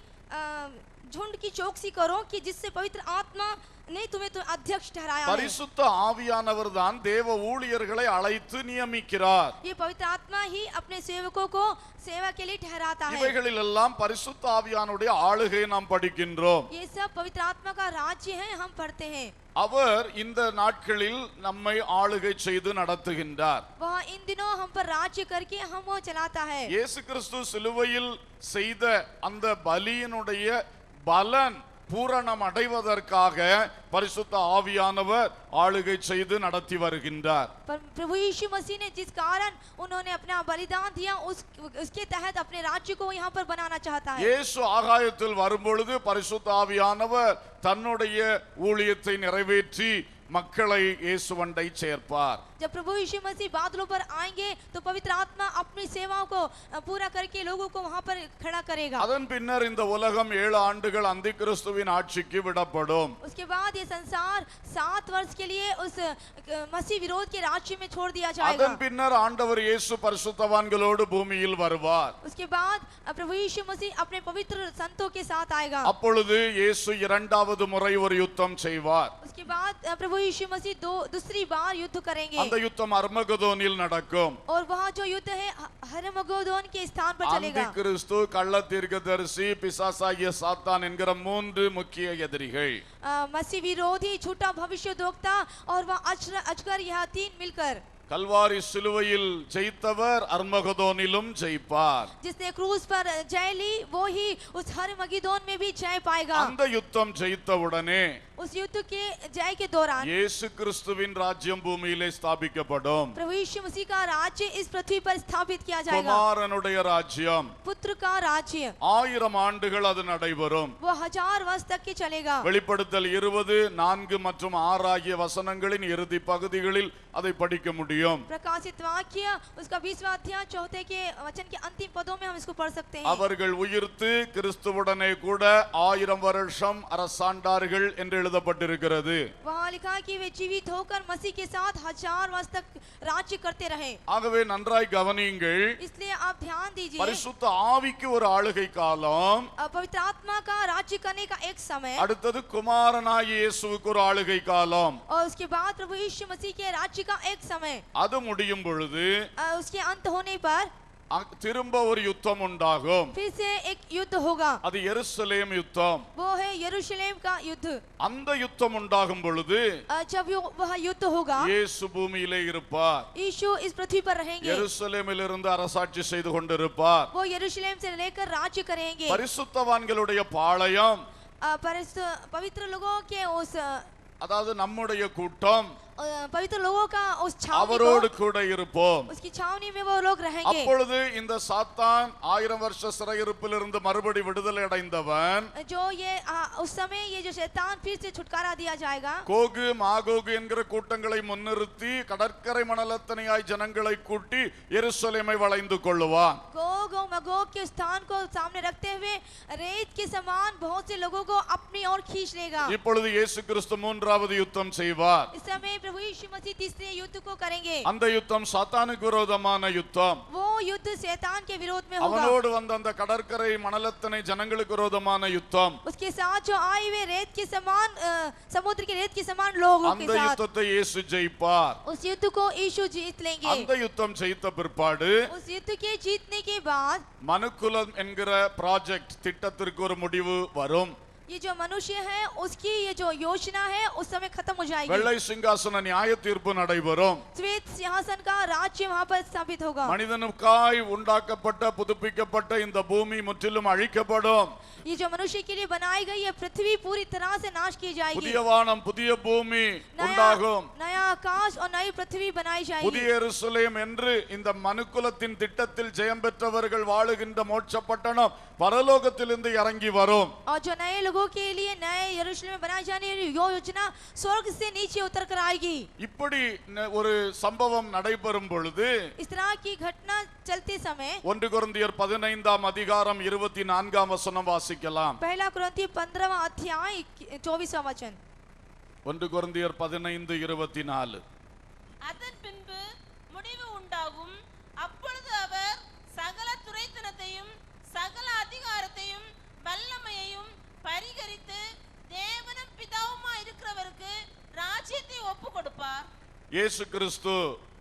झुंड की चौकसी करो कि जिससे पवित्र आत्मा ने तुम्हें तो अध्यक्ष ठहराया है। பரிசுத்த ஆவியானவர் தான் தேவ ஊழியர்களை அழைத்து நியமிக்கிறார். ये पवित्र आत्मा ही अपने सेवकों को सेवा के लिए ठहराता है। இவைகளில் எல்லாம் பரிசுத்த ஆவியானுடைய ஆளுகை நாம் படிக்கின்றோம். ये सब पवित्र आत्मा का राज्य है, हम पढ़ते हैं। அவர் இந்த நாட்களில் நம்மை ஆளுகை செய்து நடத்துகின்றார். वह इन दिनों हम पर राज्य करके हम वो चलाता है। இயேசு கிறிஸ்து சிலுவையில் செய்த அந்த பலியினுடைய பலன் பூரணம் அடைவதற்காக பரிசுத்த ஆவியானவர் ஆளுகை செய்து நடத்தி வருகின்றார். प्रभु यीशु मसीह ने जिस कारण उन्होंने अपना बलिदान दिया उसके तहत अपने राज्य को यहाँ पर बनाना चाहता है। இயேசு ஆகாயத்தில் வரும்பொழுது பரிசுத்த ஆவியானவர் தன்னுடைய ஊழியத்தை நிறைவேற்றி மக்களை இயேசுவண்டை சேர்ப்பார். जब प्रभु यीशु मसीह बादलों पर आएंगे तो पवित्र आत्मा अपनी सेवाओं को पूरा करके लोगों को वहां पर खड़ा करेगा। அதன் பின்னர் இந்த உலகம் 7 ஆண்டுகள் அந்தி கிறிஸ்துவின் ஆட்சிக்கு விடப்படும். उसके बाद ये संसार 7 वर्ष के लिए उस मसीह विरोध के राज्य में छोड़ दिया जाएगा। அதன் பின்னர் ஆண்டவர் இயேசு பரிசுத்தவான்களோடு பூமியில் வருவார். उसके बाद प्रभु यीशु मसीह अपने पवित्र संतों के साथ आएगा। அப்பொழுது இயேசு இரண்டாவது முறை ஒரு யுத்தம் செய்வார். उसके बाद प्रभु यीशु मसीह दूसरी बार युद्ध करेंगे। அந்த யுத்தம் அர்மகதோனில் நடக்கும். और वहाँ जो युद्ध है हर्मगोदोन के स्थान पर चलेगा। அந்தி கிறிஸ்து, கள்ள தீர்க்கதரிசி, பிசாசாகிய சாத்தான் என்கிற 3 முக்கிய எதிரிகள். मसीह विरोधी, झूठा भविष्यद्वक्ता और वह अजगर, यह 3 मिलकर கல்வாரி சிலுவையில் ஜெயித்தவர் அர்மகதோனிலும் ஜெயிப்பார். जिसने क्रूस पर जय ली वो ही उस हर्मगिदोन में भी जय पाएगा। அந்த யுத்தம் ஜெயித்தவுடனே उस युद्ध के जय के दौरान இயேசு கிறிஸ்துவின் ராஜ்யம் பூமியிலே ஸ்தாபிக்கப்படும். प्रभु यीशु मसीह का राज्य इस पृथ्वी पर स्थापित किया जाएगा। குமாரனுடைய ராஜ்யம் पुत्र का राज्य 1000 ஆண்டுகள் அது நடைபெறும். वो 1000 वर्ष तक के चलेगा। வெளிப்படுத்தல் 20, 4 மற்றும் 6 ஆகிய வசனங்களின் இறுதி பகுதிகளில் அதை படிக்க முடியும். प्रकाशित वाक्य उसका 20वां अध्याय 4 के वचन के अंतिम पदों में हम इसको पढ़ सकते हैं। அவர்கள் உயிர்த்து கிறிஸ்துவுடனே கூட 1000 வருஷம் அரசாண்டார்கள் என்று எழுதப்பட்டிருக்கிறது. वहाँ लिखा है कि वे जीवित होकर मसीह के साथ 1000 वर्ष तक राज्य करते रहे। ஆகவே நன்றாய் கவனியுங்கள், इसलिए आप ध्यान दीजिए, பரிசுத்த ஆவிக்கு ஒரு ஆளுகை காலம், पवित्र आत्मा का राज्य करने का एक समय, அடுத்தது குமாரனாகிய இயேசுவுக்கு ஒரு ஆளுகை காலம். और उसके बाद प्रभु यीशु मसीह के राज्य का एक समय। அது முடியும் பொழுது उसके अंत होने पर திரும்ப ஒரு யுத்தம் உண்டாகும். फिर से एक युद्ध होगा, அது எருசலேம் யுத்தம். वो है यरूशलेम का युद्ध. அந்த யுத்தம் உண்டாகும் பொழுது जब वह युद्ध होगा, இயேசு பூமியிலே இருப்பார். यीशु इस पृथ्वी पर रहेंगे, எருசலேமிலிருந்து அரசாட்சி செய்து கொண்டிருப்பார். वो यरूशलेम से लेकर राज्य करेंगे. பரிசுத்தவான்களுடைய பாளையம், पवित्र लोगों के उस அதாவது நம்முடைய கூட்டம், पवित्र लोगों का उस छावनी அவரோடு கூட இருப்போம். उसकी छावनी में वो लोग रहेंगे. அப்பொழுது இந்த சாத்தான் 1000 வருஷ சிறையிருப்பிலிருந்து மறுபடி விடுதலை அடைந்தவன், जो ये उस समय ये जो शैतान फिर से छुटकारा दिया जाएगा, கோகு மாகோகு என்கிற கூட்டங்களை முன்னிறுத்தி கடற்கரை மணலத்தனையாய் ஜனங்களை கூட்டி எருசலேமை வளைந்து கொள்ளுவான். गोग और मगोग के स्थान को सामने रखते हुए रेत के समान बहुत से लोगों को अपनी ओर खींच लेगा. இப்பொழுது இயேசு கிறிஸ்து மூன்றாவது யுத்தம் செய்வார். इस समय प्रभु यीशु मसीह तीसरे युद्ध को करेंगे. அந்த யுத்தம் சாத்தானுக்கு விரோதமான யுத்தம். वो युद्ध शैतान के विरोध में होगा. அவனோடு வந்த அந்த கடற்கரை மணலத்தனை ஜனங்களுக்கு விரோதமான யுத்தம். उसके साथ जो आए हुए रेत के समान समुद्र के रेत के समान लोगों के அந்த साथ யுத்தத்தை இயேசு ஜெயிப்பார். उस युद्ध को यीशु जीत लेंगे. அந்த யுத்தம் ஜெயித்த பிற்பாடு उस युद्ध के जीतने के बाद மனுக்குலம் என்கிற ப்ராஜெக்ட் திட்டத்திற்கு ஒரு முடிவு வரும். ये जो मनुष्य है उसकी ये जो योजना है उस समय खत्म हो जाएगी. வெள்ளை சிங்காசன நியாய தீர்ப்பு நடைபெறும். श्वेत सिंहासन का राज्य वहां पर स्थापित होगा. மனிதனுக்காய் உண்டாக்கப்பட்ட புதுப்பிக்கப்பட்ட இந்த பூமி முற்றிலும் அழிக்கப்படும். ये जो मनुष्य के लिए बनाई गई है पृथ्वी पूरी तरह से नाश की जाएगी. புதிய வானம் புதிய பூமி नया உண்டாகும். नया आकाश और नई पृथ्वी बनाई புதிய जाएगी. எருசலேம் என்று இந்த மனுக்குலத்தின் திட்டத்தில் ஜெயம் பெற்றவர்கள் வாழுகின்ற மோட்ச பட்டணம் பரலோகத்திலிருந்து இறங்கி வரும். और जो नए लोगों के लिए नए यरूशलेम में बनाई जाने वाली यो योजना स्वर्ग से नीचे उतर कर आएगी. இப்படி ஒரு சம்பவம் நடைபெறும் பொழுது इस तरह की घटना चलते समय 1 கொரிந்தியர் 15ஆம் அதிகாரம் 24ஆம் வசனம் வாசிக்கலாம். पहला कुरिन्थियों 15वां अध्याय 24वां वचन. 1 கொரிந்தியர் 15:24. அதன் பின்பு முடிவு உண்டாகும். அப்பொழுது அவர் சகல துரைத்தனத்தையும் சகல அதிகாரத்தையும் வல்லமையையும் பரிகரித்து தேவனும் பிதாவுமா இருக்கிறவருக்கு ராஜ்யத்தை ஒப்பு கொடுப்பார். இயேசு கிறிஸ்து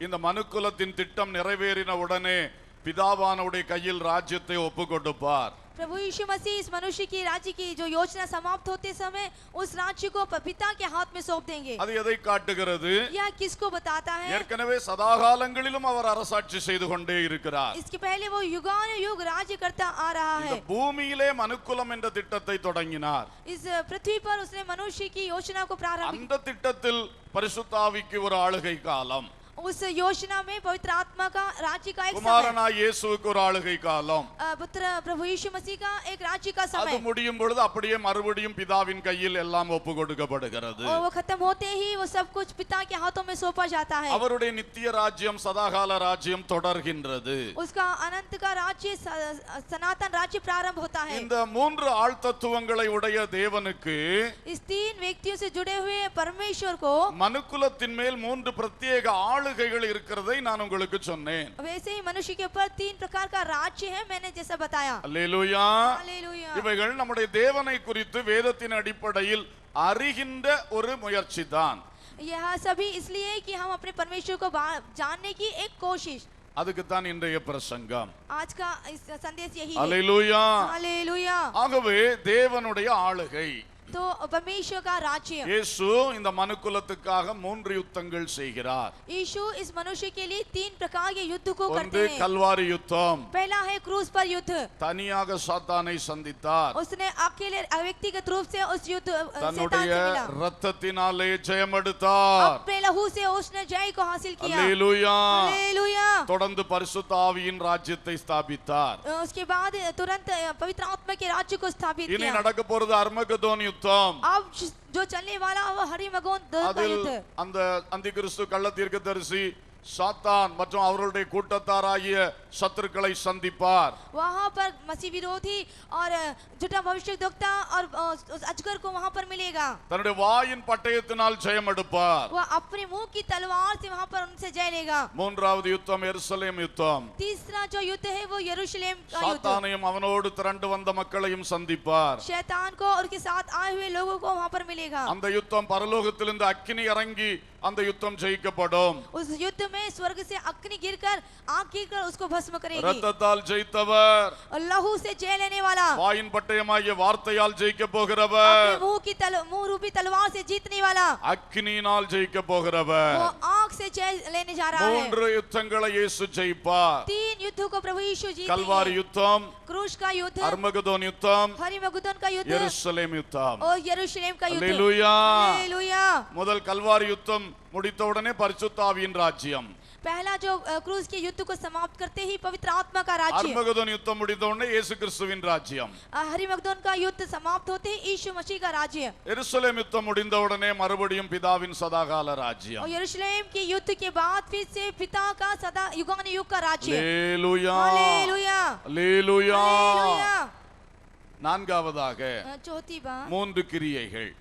இந்த மனுக்குலத்தின் திட்டம் நிறைவேறின உடனே பிதாவானவருடைய கையில் ராஜ்யத்தை ஒப்பு கொடுப்பார். प्रभु यीशु मसीह इस मनुष्य की राज्य की जो योजना समाप्त होते समय उस राज्य को पिता के हाथ में सौंप देंगे. அது எதை காட்டுகிறது? यह किसको बताता है? ஏற்கனவே சதாகாலங்களிலும் அவர் அரசாட்சி செய்து கொண்டே இருக்கிறார். इसके पहले वो युगानुयुग राज्य करता आ रहा இந்த है. பூமியிலே மனுக்குலம் என்ற திட்டத்தை தொடங்கினார். इस पृथ्वी पर उसने मनुष्य की योजना को प्रारंभ அந்த திட்டத்தில் பரிசுத்த ஆவிக்கு ஒரு ஆளுகை காலம், उस योजना में पवित्र आत्मा का राज्य का एक समय, குமாரனாய் இயேசுவுக்கு ஒரு ஆளுகை காலம். पुत्र प्रभु यीशु मसीह का एक राज्य का அது समय. முடியும் பொழுது அப்படியே மறுபடியும் பிதாவின் கையில் எல்லாம் ஒப்பு கொடுக்கப்படுகிறது. और वो खत्म होते ही वो सब कुछ पिता के हाथों में सौंपा जाता है. அவருடைய நித்திய ராஜ்யம் சதாகால ராஜ்யம் தொடர்கின்றது. उसका अनंत का राज्य सनातन राज्य प्रारंभ होता है. இந்த மூன்று ஆள் தத்துவங்களை உடைய தேவனுக்கு इस तीन व्यक्तियों से जुड़े हुए परमेश्वर को மனுக்குலத்தின் மேல் மூன்று பிரத்யேக ஆளுகைகள் இருக்கிறதை நான் உங்களுக்கு சொன்னேன். वैसे ही मनुष्य के ऊपर तीन प्रकार का राज्य है, मैंने जैसा बताया. அல்லேலூயா. हालेलुया. இவைகள் நம்முடைய தேவனை குறித்து வேதத்தின் அடிப்படையில் அறிகின்ற ஒரு முயற்சி தான். यह सभी इसलिए कि हम अपने परमेश्वर को जानने की एक कोशिश. அதுக்கு தான் இன்றைய பிரசங்கம். आज का संदेश यही है. அல்லேலூயா. हालेलुया. ஆகவே தேவனுடைய ஆளுகை, तो परमेश्वर का राज्य. இயேசு இந்த மனுக்குலத்துக்காக 3 யுத்தங்கள் செய்கிறார். यीशु इस मनुष्य के लिए तीन प्रकार के युद्ध को ஒன்று करते हैं. கல்வாரி யுத்தம், पहला है क्रूस पर युद्ध. தனியாக சாத்தானை சந்தித்தார். उसने अकेले व्यक्तिगत रूप से उस युद्ध शैतान தன்னுடைய से मिला. இரத்தத்தினாலே ஜெயமெடுத்தார். अपने लहू से उसने जय को हासिल किया. அல்லேலூயா. हालेलुया. தொடர்ந்து பரிசுத்த ஆவியின் ராஜ்யத்தை ஸ்தாபித்தார். उसके बाद तुरंत पवित्र आत्मा के राज्य को स्थापित இனி किया. நடக்க போறது அர்மகதோன் யுத்தம். अब जो चलने वाला वो हरिमगोन का அதில் युद्ध. அந்த அந்திகிறிஸ்து கள்ள தீர்க்கதரிசி சாத்தான் மற்றும் அவர்களுடைய கூட்டத்தாராகிய சத்துருக்களை சந்திப்பார். वहाँ पर मसीह विरोधी और झूठा भविष्यद्वक्ता और उस अजगर को वहाँ पर मिलेगा. தன்னுடைய வாயின் பட்டயத்தினால் ஜெயம் எடுப்பார். वह अपने मुंह की तलवार से वहाँ पर उनसे जय लेगा. மூன்றாவது யுத்தம் எருசலேம் யுத்தம். तीसरा जो युद्ध है वो यरूशलेम का युद्ध. சாத்தானையும் அவனோடு திரண்டு வந்த மக்களையும் சந்திப்பார். शैतान को और उसके साथ आए हुए लोगों को वहाँ पर मिलेगा. அந்த யுத்தம் பரலோகத்திலிருந்து அக்கினி இறங்கி அந்த யுத்தம் ஜெயிக்கப்படும். उस युद्ध में स्वर्ग से अग्नि गिरकर आग गिरकर उसको भस्म करेगी। இரத்தத்தால் ஜெயித்தவர், और लहू से जय लेने वाला, வாயின் பட்டயமாகிய வார்த்தையால் ஜெயிக்க போகிறவர், अपने मुंह रूपी तलवार से जीतने वाला, அக்கினியினால் ஜெயிக்க போகிறவர். वो आग से जय लेने जा रहा है। 3 யுத்தங்களை இயேசு ஜெயிப்பார். 3 युद्धों को प्रभु यीशु जीतेंगे। கல்வாரி யுத்தம், क्रूस का युद्ध, அர்மகதோன் யுத்தம், हरिमगुदोन का युद्ध எருசலேம் யுத்தம். और यरूशलेम का युद्ध। அல்லேலூயா. हालेलुया। முதல் கல்வாரி யுத்தம் முடித்த உடனே பரிசுத்த ஆவியின் ராஜ்யம். पहला जो क्रूस के युद्ध को समाप्त करते ही पवित्र आत्मा का राज्य। அர்மகதோன் யுத்தம் முடித்த உடனே இயேசு கிறிஸ்துவின் ராஜ்யம். हरिमगदोन का युद्ध समाप्त होते ही यीशु मसीह का राज्य। எருசலேம் யுத்தம் முடிந்த உடனே மறுபடியும் பிதாவின் சதாகால ராஜ்யம். और यरूशलेम के युद्ध के बाद फिर से पिता का सदा युगानुयुग का राज्य। அல்லேலூயா. हालेलुया। அல்லேலூயா. हालेलुया। நான்காவதாக चौथी बात, 3 கிரியைகள்.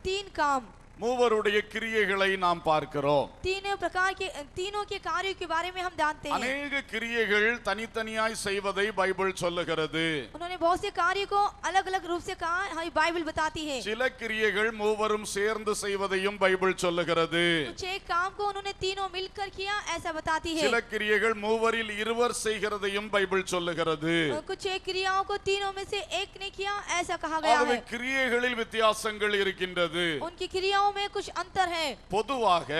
3 काम। மூவருடைய கிரியைகளை நாம் பார்க்கிறோம். तीनों के कार्यों के बारे में हम जानते हैं। अनेक கிரியைகள் தனித்தனியாய் செய்வதை பைபிள் சொல்லுகிறது. उन्होंने बहुत से कार्यों को अलग अलग रूप से कहा, हमें बाइबल बताती है। சில கிரியைகள் மூவரும் சேர்ந்து செய்வதையும் பைபிள் சொல்லுகிறது. कुछ एक काम को उन्होंने तीनों मिलकर किया ऐसा बताती है। சில கிரியைகள் மூவரில் இருவர் செய்கிறதையும் பைபிள் சொல்லுகிறது. कुछ एक क्रियाओं को तीनों में से एक ने किया ऐसा कहा गया ஆகவே है। கிரியைகளில் வித்தியாசங்கள் இருக்கின்றது. उनकी क्रियाओं में कुछ अंतर है। பொதுவாக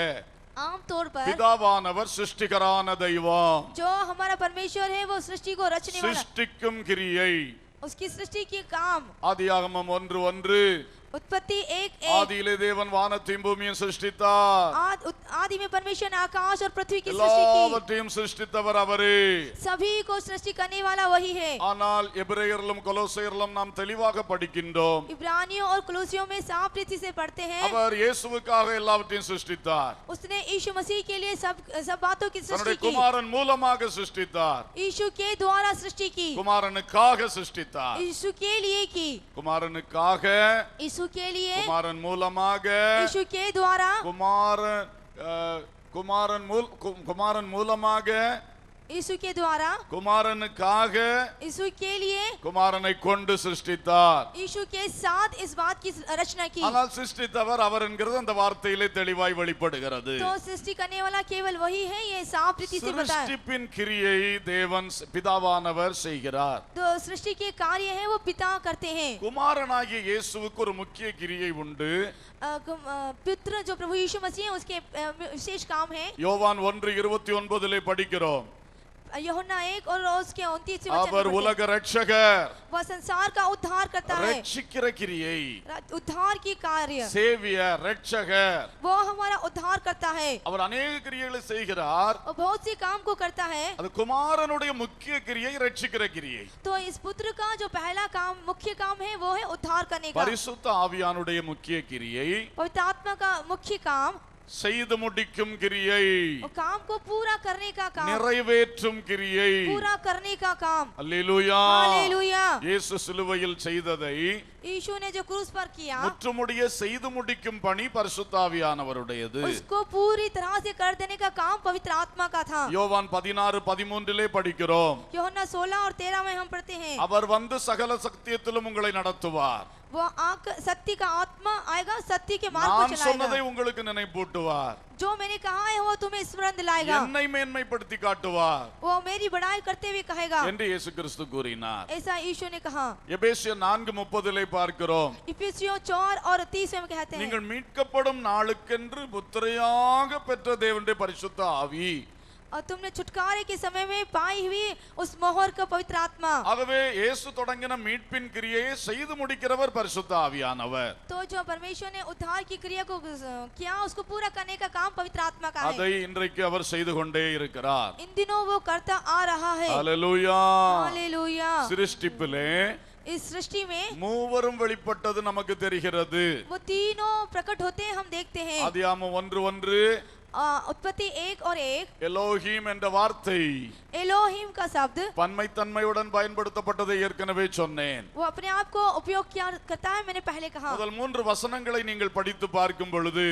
आमतौर पर பிதாவானவர் சிருஷ்டிகரான தெய்வம். जो हमारा परमेश्वर है वो सृष्टि को रचने वाला, சிருஷ்டிக்கும் கிரியை. उसकी सृष्टि के काम। ஆதியாகமம் 1:1, उत्पत्ति 1:1, ஆதியிலே தேவன் வானத்தையும் பூமியையும் சிருஷ்டித்தார். आदि में परमेश्वर ने आकाश और पृथ्वी की सृष्टि की। எல்லாவற்றையும் சிருஷ்டித்தவர் அவரே. सभी को सृष्टि करने वाला वही है। ஆனால் எபிரேயரிலும் கொலோசையரிலும் நாம் தெளிவாக படிக்கின்றோம். इब्रानियों और कुलूसियों में साफ रीति से पढ़ते हैं, அவர் இயேசுவுக்காக எல்லாவற்றையும் சிருஷ்டித்தார். उसने यीशु मसीह के लिए सब बातों की सृष्टि தன்னுடைய की। குமாரன் மூலமாக சிருஷ்டித்தார். यीशु के द्वारा सृष्टि की, குமாரனுக்காக சிருஷ்டித்தார். यीशु के लिए की, குமாரனுக்காக, यीशु के लिए, குமாரன் மூலமாக, यीशु के द्वारा, குமாரன் மூலமாக, यीशु के द्वारा, குமாரனுக்காக, यीशु के लिए, குமாரனை கொண்டு சிருஷ்டித்தார். यीशु के साथ इस बात की रचना की। ஆனால் சிருஷ்டித்தவர் அவர் என்கிறது அந்த வார்த்தையிலே தெளிவாய் வெளிப்படுகிறது. तो सृष्टि करने वाला केवल वही है, ये साफ रीति से बताया। சிருஷ்டிப்பின் கிரியை தேவன் பிதாவானவர் செய்கிறார். तो सृष्टि के कार्य है वो पिता करते हैं। குமாரனாகிய இயேசுவுக்கு ஒரு முக்கிய கிரியை உண்டு. पुत्र जो प्रभु यीशु मसीह है उसके विशेष काम है। யோவான் 1:29 படிக்கிறோம். यूहन्ना 1 और उसके 29 அவர் वचन में உலக ரட்சகர். वह संसार का उद्धार करता है, ரட்சிக்கிற கிரியை. उद्धार की कार्य, சேவியர், ரட்சகர். वो हमारा उद्धार करता है। அவர் अनेक கிரியைகளை செய்கிறார். और बहुत सी काम को करता है। அது குமாரனுடைய முக்கிய கிரியை ரட்சிக்கிற கிரியை. तो इस पुत्र का जो पहला काम, मुख्य काम है वो है उद्धार करने का। பரிசுத்த ஆவியானுடைய முக்கிய கிரியை पवित्र आत्मा का मुख्य काम, செய்து முடிக்கும் கிரியை, काम को पूरा करने का काम, நிறைவேற்றும் கிரியை. पूरा करने का काम। அல்லேலூயா. हालेलुया। இயேசு சிலுவையில் செய்ததை यीशु ने जो क्रूस पर किया, முற்றுமுடிய செய்து முடிக்கும் பணி பரிசுத்த ஆவியானவருடையது. उसको पूरी तरह से कर देने का काम पवित्र आत्मा का था। யோவான் 16:13 படிக்கிறோம். यूहन्ना 16 और 13 में हम पढ़ते हैं, அவர் வந்து சகல சத்தியத்திலும் உங்களை நடத்துவார். वो आकर सत्य का आत्मा आएगा, सत्य के मार्ग நான் को சொன்னதை चलाएगा। உங்களுக்கு நினைப்பூட்டுவார். जो मैंने कहा है वो तुम्हें स्मरण दिलाएगा, என்னை மேன்மைப்படுத்தி காட்டுவார் वो मेरी बड़ाई करते हुए कहेगा, என்று இயேசு கிறிஸ்து கூறினார். ऐसा यीशु ने कहा। எபேசியர் 4:30 பார்க்கிறோம். इफिसियों 4 और 30 में कहते हैं, நீங்கள் மீட்கப்படும் நாளுக்கென்று முத்திரையாக பெற்ற தேவனுடைய பரிசுத்த ஆவி. और तुमने छुटकारे के समय में पाई हुई उस मोहर का पवित्र आत्मा। ஆகவே இயேசு தொடங்கின மீட்பின் கிரியையை செய்து முடிக்கிறவர் பரிசுத்த ஆவியானவர். तो जो परमेश्वर ने उद्धार की क्रिया को किया, उसको पूरा करने का काम पवित्र आत्मा का அதை है। இன்றைக்கு அவர் செய்து கொண்டே இருக்கிறார். इन दिनों वो करता आ रहा है। அல்லேலூயா. हालेलुया। சிருஷ்டிப்பிலே इस सृष्टि में மூவரும் வெளிப்பட்டது நமக்கு தெரிகிறது. वो तीनों प्रकट होते हैं, हम देखते हैं। ஆதியாகமம் 1:1 उत्पत्ति 1 और 1, எலோஹிம் என்ற வார்த்தை एलोहिम का शब्द பன்மைத்தன்மையுடன் பயன்படுத்தப்பட்டதை ஏற்கனவே சொன்னேன். वो अपने आप को उपयोग किया करता है, मैंने पहले कहा। முதல் 3 வசனங்களை நீங்கள் படித்து பார்க்கும் பொழுது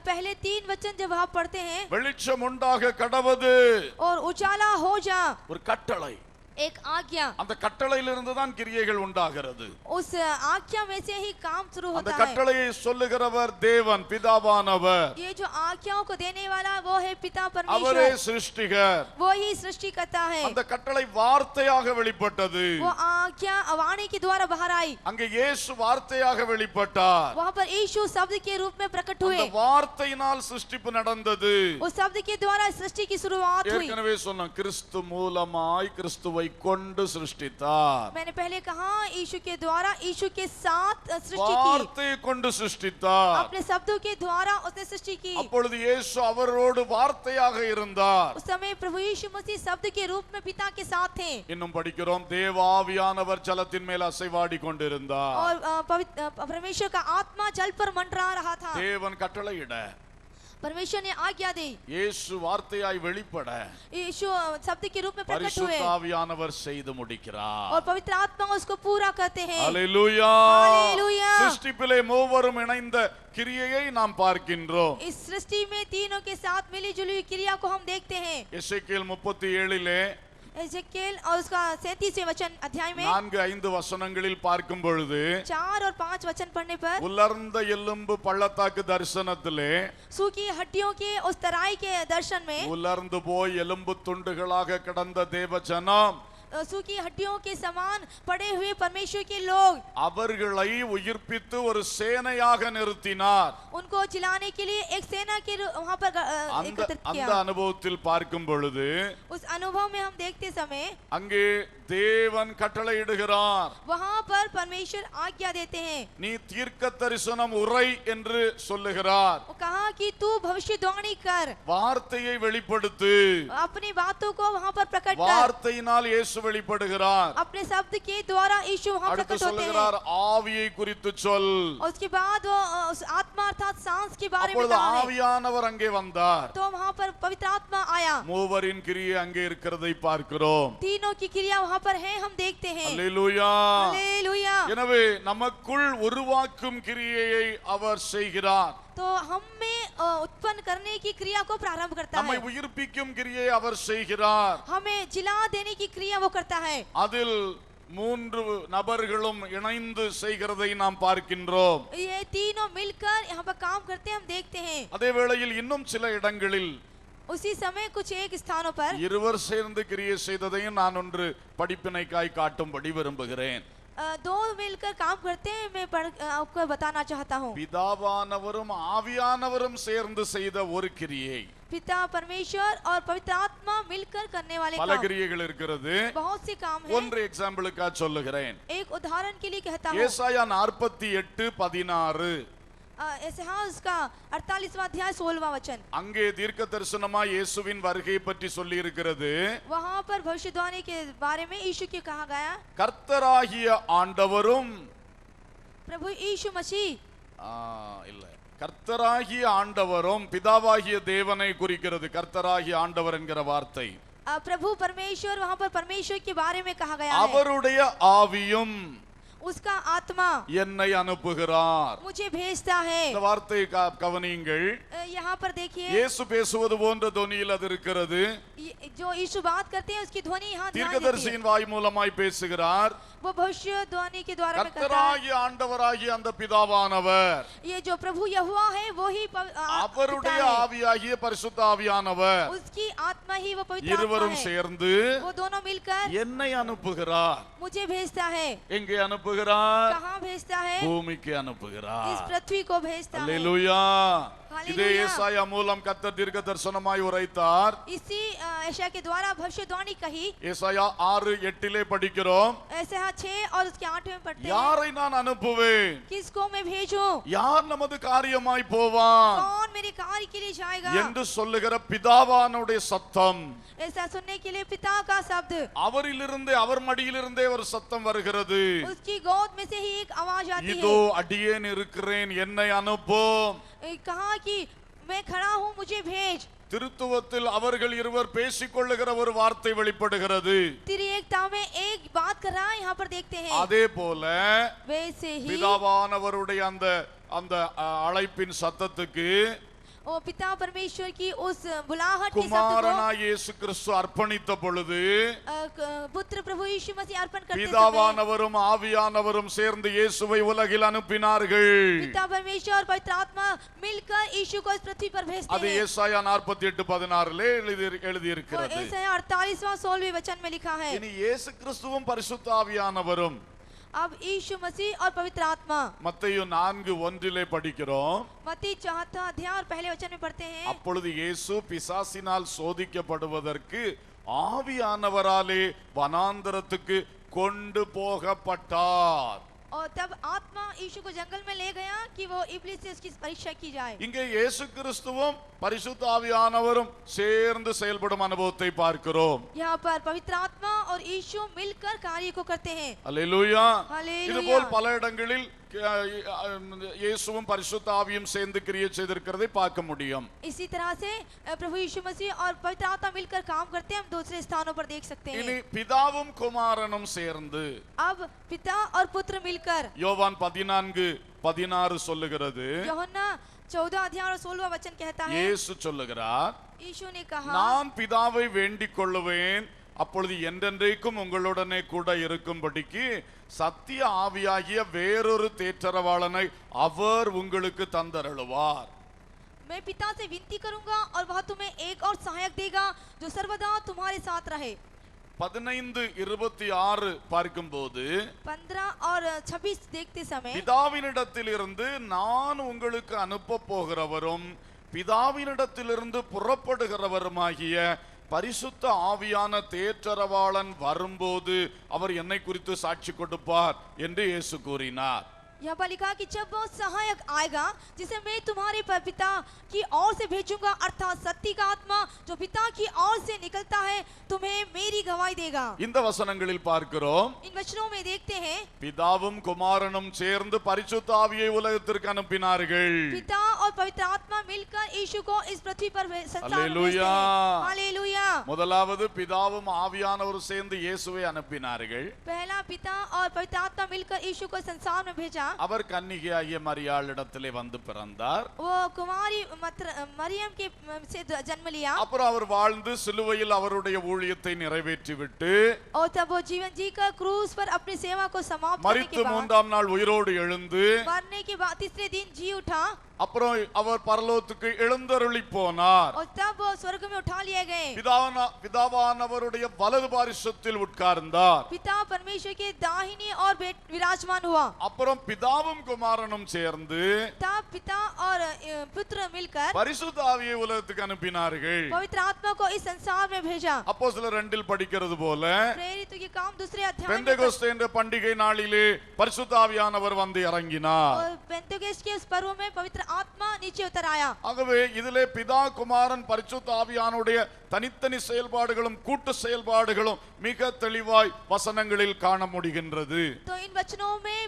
पहले 3 वचन जब आप पढ़ते हैं, வெளிச்சம் உண்டாக கடவது, और उजाला हो जा, ஒரு கட்டளை. एक आज्ञा, அந்த கட்டளையிலிருந்து தான் கிரியைகள் உண்டாகிறது. उस आज्ञा में से ही काम शुरू அந்த होता है। கட்டளையை சொல்லுகிறவர் தேவன் பிதாவானவர். ये जो आज्ञाओं को देने वाला वो है पिता அவரே परमेश्वर, சிருஷ்டிகர். वो ही सृष्टि करता है। அந்த கட்டளை வார்த்தையாக வெளிப்பட்டது. वो आज्ञा वाणी के द्वारा बाहर आई, அங்கே இயேசு வார்த்தையாக வெளிப்பட்டார். वहाँ पर यीशु शब्द के रूप में प्रकट हुए, அந்த வார்த்தையினால் சிருஷ்டிப்பு நடந்தது. उस शब्द के द्वारा सृष्टि की शुरुआत हुई। ஏற்கனவே சொன்னோம், கிறிஸ்து மூலமாய் கிறிஸ்துவை கொண்டு சிருஷ்டித்தார். मैंने पहले कहा यीशु के द्वारा, यीशु के साथ सृष्टि की, வார்த்தையை கொண்டு சிருஷ்டித்தார். अपने शब्दों के द्वारा उसने सृष्टि की। அப்பொழுது இயேசு அவரோடு வார்த்தையாக இருந்தார். उस समय प्रभु यीशु मसीह शब्द के रूप में पिता के साथ थे। இன்னும் படிக்கிறோம், தேவாவியானவர் ஜலத்தின் மேல் அசைவாடி கொண்டிருந்தார். और पवित्र परमेश्वर का आत्मा जल पर मंडरा रहा था। தேவன் கட்டளையிட, परमेश्वर ने आज्ञा दी, இயேசு வார்த்தையாய் வெளிப்பட, यीशु शब्द के रूप में प्रकट हुए பரிசுத்த ஆவியானவர் செய்து முடிக்கிறார். और पवित्र आत्मा उसको पूरा करते हैं। ஹல்லேலூயா. ஹல்லேலூயா. சிருஷ்டிப்பிலே மூவரும் இணைந்த கிரியையை நாம் பார்க்கின்றோம். इस सृष्टि में तीनों के साथ मिली जुली हुई क्रिया को हम देखते हैं। எசேக்கியேல் 37 एजेकिएल और उसका 37वें वचन अध्याय में 4-5 வசனங்களில் பார்க்கும் பொழுது, 4 और 5 वचन पढ़ने पर உலர்ந்த எலும்பு பள்ளத்தாக்கு தரிசனத்திலே सूखी हड्डियों के उस तराई के दर्शन में உலர்ந்து போய் எலும்பு துண்டுகளாக கிடந்த தேவ ஜனம் सूखी हड्डियों के समान पड़े हुए परमेश्वर के लोग, அவர்களை உயிர்ப்பித்து ஒரு சேனையாக நிறுத்தினார். उनको जिलाने के लिए एक सेना के वहां पर एकत्रित அந்த किया। அனுபவத்தில் பார்க்கும் பொழுது उस अनुभव में हम देखते समय அங்கே தேவன் கட்டளையிடுகிறார். वहां पर परमेश्वर आज्ञा देते हैं। நீ தீர்க்க தரிசனம் உரை என்று சொல்லுகிறார். वो कहा कि तू भविष्यवाणी कर, வார்த்தையை வெளிப்படுத்து. अपनी बातों को वहां पर प्रकट कर। வார்த்தையினால் இயேசு வெளிப்படுகிறார். अपने शब्द के द्वारा यीशु वहां அடுத்து प्रकट होते हैं। சொல்லுகிறார், ஆவியை குறித்து சொல். और उसके बाद वो उस आत्मा अर्थात सांस के बारे में அப்பொழுது कहा है। ஆவியானவர் அங்கே வந்தார். तो वहां पर पवित्र आत्मा आया। மூவரின் கிரியை அங்கே இருக்கிறதை பார்க்கிறோம். तीनों की क्रिया वहां पर है, हम देखते हैं। அல்லேலூயா. हालेलुया। எனவே நமக்குள் உருவாக்கும் கிரியையை அவர் செய்கிறார். तो हम में उत्पन्न करने की क्रिया को प्रारंभ करता நம்மை है, உயிர்ப்பிக்கும் கிரியை அவர் செய்கிறார். हमें जिला देने की क्रिया वो करता है। அதில் 3 நபர்களும் இணைந்து செய்கிறதை நாம் பார்க்கின்றோம். ये तीनों मिलकर यहाँ पर काम करते हैं, हम देखते हैं। அதே வேளையில் இன்னும் சில இடங்களில் उसी समय कुछ एक स्थानों पर இருவர் சேர்ந்து கிரியை செய்ததையும் நான் ஒன்று படிப்பினைக்காய் காட்டும்படி விரும்புகிறேன். दो मिलकर काम करते हैं, मैं आपको बताना चाहता हूँ। பிதாவானவரும் ஆவியானவரும் சேர்ந்து செய்த ஒரு கிரியை. पिता परमेश्वर और पवित्र आत्मा मिलकर करने वाले பல काम, கிரியைகள் இருக்கிறது. बहुत से काम है। ஒன்று எக்ஸாம்பிளுக்காக சொல்லுகிறேன். एक उदाहरण के लिए कहता हूँ, ஏசாயா 48:16 एसायास का 48वां अध्याय 16वां वचन। அங்கே தீர்க்க தரிசனமாய் இயேசுவின் வருகை பற்றி சொல்லி இருக்கிறது. वहाँ पर भविष्यवाणी के बारे में यीशु के कहा गया, கர்த்தராகிய ஆண்டவரும் प्रभु यीशु मसीह, இல்ல, கர்த்தராகிய ஆண்டவரும் பிதாவாகிய தேவனை குறிக்கிறது. கர்த்தராகிய ஆண்டவர் என்கிற வார்த்தை प्रभु परमेश्वर, वहाँ पर परमेश्वर के बारे में कहा गया है। அவருடைய ஆவியும் उसका आत्मा என்னை அனுப்புகிறார். मुझे भेजता है। இந்த வார்த்தையை கவனியுங்கள். यहाँ पर देखिए, இயேசு பேசுவது போன்ற தொனியில் அது இருக்கிறது. जो यीशु बात करते हैं उसकी ध्वनि यहाँ ध्यान देती है। தீர்க்கதரிசியின் வாய் மூலமாய் பேசுகிறார். वो भविष्यवाणी के द्वारा में करता है। கர்த்தராகிய ஆண்டவராகிய அந்த பிதாவானவர், ये जो प्रभु यहोवा है वो ही அவருடைய पिता है। ஆவியாகிய பரிசுத்த ஆவியானவர் उसकी आत्मा ही वो पवित्र आत्मा இருவரும் है। சேர்ந்து वो दोनों मिलकर என்னை அனுப்புகிறார். मुझे भेजता है। எங்கே அனுப்புகிறார்? कहाँ भेजता है? பூமிக்கு इस அனுப்புகிறார். पृथ्वी को भेजता है। அல்லேலூயா. இதே हालेलुया। ஏசாயா மூலம் கர்த்தர் தீர்க்க தரிசனமாய் உரைத்தார். इसी यशायाह के द्वारा भविष्यवाणी कही। ஏசாயா 6:8 படிக்கிறோம். ऐसे 6 और उसके 8 में पढ़ते हैं, யாரை நான் அனுப்புவேன்? किसको मैं भेजूं? யார் நமது காரியமாய் போவான் कौन मेरे कार्य के लिए जाएगा? என்று சொல்லுகிற பிதாவானுடைய சத்தம். ऐसा सुनने के लिए पिता का शब्द, அவரிலிருந்தே, அவர் மடியிலிருந்தே ஒரு சத்தம் வருகிறது. उसकी गोद में से ही एक आवाज आती இதோ है, அடியேன் இருக்கிறேன், என்னை அனுப்பும். कहा कि मैं खड़ा हूँ, मुझे भेज। திருத்துவத்தில் அவர்கள் இருவர் பேசிக்கொள்ளுகிற ஒரு வார்த்தை வெளிப்படுகிறது. तिरिएकता में एक बात कर रहा है, यहाँ पर देखते हैं। அதே போல वैसे ही பிதாவானவருடைய அந்த அந்த அழைப்பின் சத்தத்துக்கு और पिता परमेश्वर की उस बुलाहट के शब्द குமாரனாய் இயேசு கிறிஸ்து அர்ப்பணித்த பொழுது को पुत्र प्रभु यीशु मसीह अर्पण करते समय பிதாவானவரும் ஆவியானவரும் சேர்ந்து இயேசுவை உலகில் அனுப்பினார்கள். पिता परमेश्वर और पवित्र आत्मा मिलकर यीशु को इस पृथ्वी पर भेजते அது हैं। ஏசாயா 48:16 எழுதி और இருக்கிறது. ऐसा 48वां 16वें वचन में लिखा है। இனி இயேசு கிறிஸ்துவும் பரிசுத்த ஆவியானவரும் अब यीशु मसीह और पवित्र आत्मा மத்தேயு 4:1 படிக்கிறோம். मत्ती 4 अध्याय और पहले वचन में पढ़ते हैं। அப்பொழுது இயேசு பிசாசினால் சோதிக்கப்படுவதற்கு ஆவியானவராலே வனாந்தரத்துக்கு கொண்டு போகப்பட்டார். और तब आत्मा यीशु को जंगल में ले गया कि वो इब्लीस से उसकी परीक्षा की जाए। இங்கே இயேசு கிறிஸ்துவும் பரிசுத்த ஆவியானவரும் சேர்ந்து செயல்படும் அனுபவத்தை பார்க்கிறோம். यहाँ पर पवित्र आत्मा और यीशु मिलकर कार्य को करते हैं। அல்லேலூயா. ஹல்லேலூயா. இதுபோல் பல இடங்களில் இயேசுவும் பரிசுத்த ஆவியும் சேர்ந்து கிரியை செய்திருக்கிறதை பார்க்க முடியும். इसी तरह से प्रभु यीशु मसीह और पवित्र आत्मा मिलकर काम करते हैं, हम दूसरे स्थानों पर देख सकते இனி हैं। பிதாவும் குமாரனும் சேர்ந்து अब पिता और पुत्र मिलकर யோவான் 14:16 சொல்லுகிறது. யோहन्ना 14 अध्याय और 16वां वचन कहता है। இயேசு சொல்லுகிறார், यीशु ने कहा, நான் பிதாவை வேண்டிக் கொள்ளுவேன், அப்பொழுது என்றென்றைக்கும் உங்களுடனே கூட இருக்கும்படிக்கு சத்திய ஆவியாகிய வேறொரு தேற்றரவாளனை அவர் உங்களுக்கு தந்தருளுவார். मैं पिता से विनती करूंगा और वह तुम्हें एक और सहायक देगा जो सर्वदा तुम्हारे साथ रहे। 15:26 பார்க்கும்போது 15 और 26 देखते समय பிதாவினிடத்திலிருந்து நான் உங்களுக்கு அனுப்ப போகிறவரும் பிதாவினிடத்திலிருந்து புறப்படுகிறவருமாகிய பரிசுத்த ஆவியான தேற்றரவாளன் வரும்போது அவர் என்னை குறித்து சாட்சி கொடுப்பார் என்று இயேசு கூறினார். यहाँ पर लिखा कि जब वो सहायक आएगा जिसे मैं तुम्हारे पिता की ओर से भेजूंगा, अर्थात सत्य का आत्मा जो पिता की ओर से निकलता है, तुम्हें मेरी गवाही देगा। இந்த வசனங்களில் பார்க்கிறோம், इन वचनों में देखते हैं பிதாவும் குமாரனும் சேர்ந்து பரிசுத்த ஆவியை உலகத்திற்கு அனுப்பினார்கள். पिता और पवित्र आत्मा मिलकर यीशु को इस पृथ्वी पर संसार में भेजते हालेलुया। हैं। हालेलुया। முதலாவது பிதாவும் ஆவியானவரும் சேர்ந்து இயேசுவை அனுப்பினார்கள். पहला पिता और पवित्र आत्मा मिलकर यीशु को संसार में भेजा। அவர் கன்னிகையாகிய மரியாளிடத்திலே வந்து பிறந்தார். वो कुमारी मरियम के से जन्म लिया அப்புறம் அவர் வாழ்ந்து சிலுவையில் அவருடைய ஊழியத்தை நிறைவேற்றிவிட்டு और तब वो जीवन जीकर क्रूस पर अपनी सेवा को समाप्त करने மரித்து के बाद 3ஆம் நாள் உயிரோடு எழுந்து मरने के बाद तीसरे दिन जी उठा அப்புறம் அவர் பரலோகத்துக்கு எழுந்தருளி போனார். और तब वो स्वर्ग में उठा लिए गए। பிதாவானவருடைய வலது பாரிசத்தில் உட்கார்ந்தார். पिता परमेश्वर के दाहिनी और विराजमान हुआ। அப்புறம் பிதாவும் குமாரனும் சேர்ந்து तब पिता और पुत्र मिलकर பரிசுத்த ஆவியை உலகத்துக்கு அனுப்பினார்கள். पवित्र आत्मा को इस संसार में भेजा। அப்போஸ்தலர் 2 படிக்கிறது போல प्रेरितों के काम दूसरे अध्याय में பெந்தெகோஸ்தே என்ற பண்டிகை நாளிலே பரிசுத்த ஆவியானவர் வந்து இறங்கினார். और पेंतेकोस्त के उस पर्व में पवित्र आत्मा नीचे उतर आया। ஆகவே இதிலே பிதா குமாரன் பரிசுத்த ஆவியானுடைய தனித்தனி செயல்பாடுகளும் கூட்டு செயல்பாடுகளும் மிக தெளிவாய் வசனங்களில் காண முடிகின்றது. तो इन वचनों में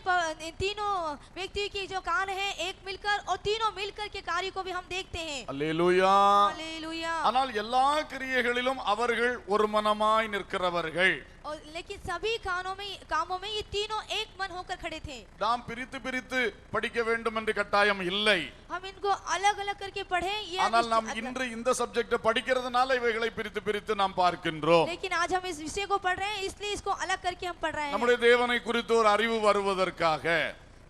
इन तीनों व्यक्तियों की जो कार्य है एक मिलकर और तीनों मिलकर के कार्य को भी हम देखते हैं। அல்லேலூயா. हालेलुया। ஆனால் எல்லா கிரியைகளிலும் அவர்கள் ஒரு மனமாய் நிற்கிறவர்கள். और लेकिन सभी कामों में ये तीनों एक मन होकर खड़े थे। நாம் பிரித்து பிரித்து படிக்க வேண்டும் என்று கட்டாயம் இல்லை. हम इनको अलग अलग करके पढ़े ये ஆனால் நாம் இன்று இந்த சப்ஜெக்ட் படிக்கிறதுனால இவைகளை பிரித்து பிரித்து நாம் பார்க்கின்றோம். लेकिन आज हम इस विषय को पढ़ रहे हैं इसलिए इसको अलग करके हम पढ़ रहे हैं। நம்முடைய தேவனை குறித்து ஒரு அறிவு வருவதற்காக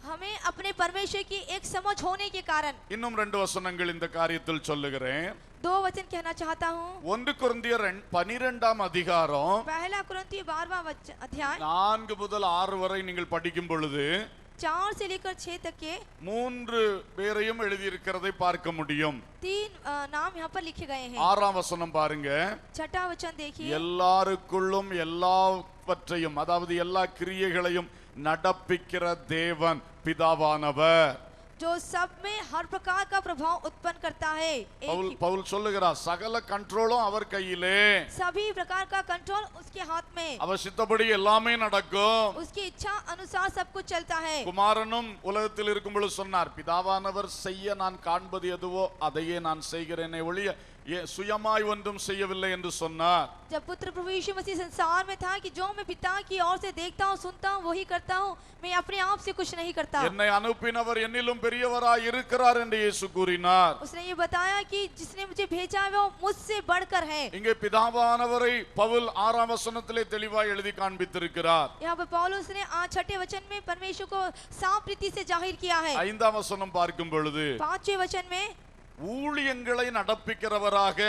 हमें अपने परमेश्वर की एक समझ होने के कारण இன்னும் 2 வசனங்கள் இந்த காரியத்தில் சொல்லுகிறேன். 2 वचन कहना चाहता हूँ। 1 கொரிந்தியர் 12ஆம் அதிகாரம் पहला कुरिन्थियों 12वां अध्याय 4 முதல் 6 வரை நீங்கள் படிக்கும் பொழுது 4 से लेकर 6 तक के 3 பேரையும் எழுதியிருக்கிறதை பார்க்க முடியும். 3 नाम यहाँ पर लिखे गए हैं। 6ஆம் வசனம் பாருங்க. 6वां वचन देखिए। எல்லாருக்குள்ளும் எல்லாவற்றையும் அதாவது எல்லா கிரியைகளையும் நடப்பிக்கிற தேவன் பிதாவானவர். जो सब में हर प्रकार का प्रभाव उत्पन्न करता है। பவுல் சொல்லுகிறார் சகல கண்ட்ரோலும் அவர் கையிலே. सभी प्रकार का कंट्रोल उसके हाथ में। அவர் சித்தப்படி எல்லாமே நடக்கும். उसकी इच्छा अनुसार सब कुछ चलता है। குமாரனும் உலகத்தில் இருக்கும் பொழுது சொன்னார், பிதாவானவர் செய்ய நான் காண்பது எதுவோ அதையே நான் செய்கிறேனே ஒழிய சுயமாய் ஒன்றும் செய்யவில்லை என்று சொன்னார். जब पुत्र प्रभु यीशु मसीह संसार में था कि जो मैं पिता की ओर से देखता हूँ, सुनता हूँ, वही करता हूँ, मैं अपने आप से कुछ नहीं करता। என்னை அனுப்பினவர் என்னிலும் பெரியவராய் இருக்கிறார் என்று இயேசு கூறினார். उसने ये बताया कि जिसने मुझे भेजा है वो मुझसे बढ़कर है। இங்கே பிதாவானவரை பவுல் 6ஆம் வசனத்திலே தெளிவாய் எழுதி காண்பித்திருக்கிறார். यहाँ पर पौलुस ने 6ठे वचन में परमेश्वर को साफ रीति से जाहिर किया है। 5ஆம் வசனம் பார்க்கும் பொழுது 5वें वचन में ஊழியங்களை நடப்பிக்கிறவராக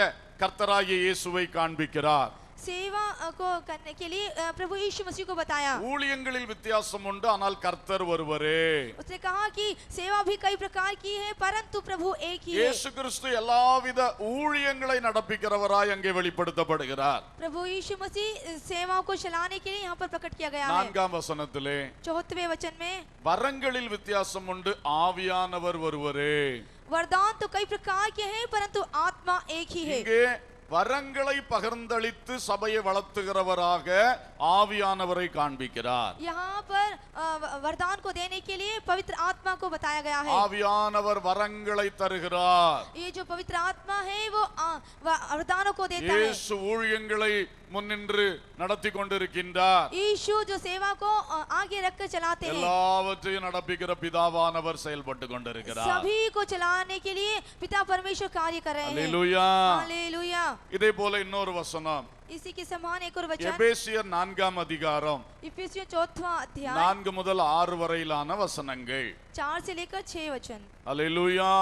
கர்த்தராகிய இயேசுவை காண்பிக்கிறார். सेवा को करने के लिए प्रभु यीशु मसीह को बताया। ஊழியங்களில் வித்தியாசம் உண்டு, ஆனால் கர்த்தர் ஒருவரே. उसने कहा कि सेवा भी कई प्रकार की है, परंतु प्रभु एक ही है। இயேசு கிறிஸ்து எல்லாவித ஊழியங்களை நடப்பிக்கிறவராய் அங்கே வெளிப்படுத்தப்படுகிறார். प्रभु यीशु मसीह सेवा को चलाने के लिए यहाँ पर प्रकट किया गया है। 4ஆம் வசனத்திலே 4वें वचन में வரங்களில் வித்தியாசம் உண்டு, ஆவியானவர் ஒருவரே. वरदान तो कई प्रकार के हैं, परंतु आत्मा एक ही है। இங்கே வரங்களை பகிர்ந்தளித்து சபையை வளர்த்துகிறவராக ஆவியானவரை காண்பிக்கிறார். यहाँ पर वरदान को देने के लिए पवित्र आत्मा को बताया गया है। ஆவியானவர் வரங்களை தருகிறார். ये जो पवित्र आत्मा है वो वरदानों को देता है। இயேசு ஊழியங்களை முன்னின்று நடத்தி கொண்டிருக்கின்றார். यीशु जो सेवा को आगे रखकर चलाते हैं, எல்லாவற்றையும் நடப்பிக்கிற பிதாவானவர் செயல்பட்டு கொண்டிருக்கிறார். सभी को चलाने के लिए पिता परमेश्वर कार्य कर रहे हैं। அல்லேலூயா. हालेलुया। இதே போல இன்னொரு வசனம் इसी के समान एक और वचन எபேசியர் 4ஆம் அதிகாரம் इफिसियों 4वां अध्याय 4 முதல் 6 வரையிலான வசனங்கள். 4 से लेकर 6 वचन। அல்லேலூயா.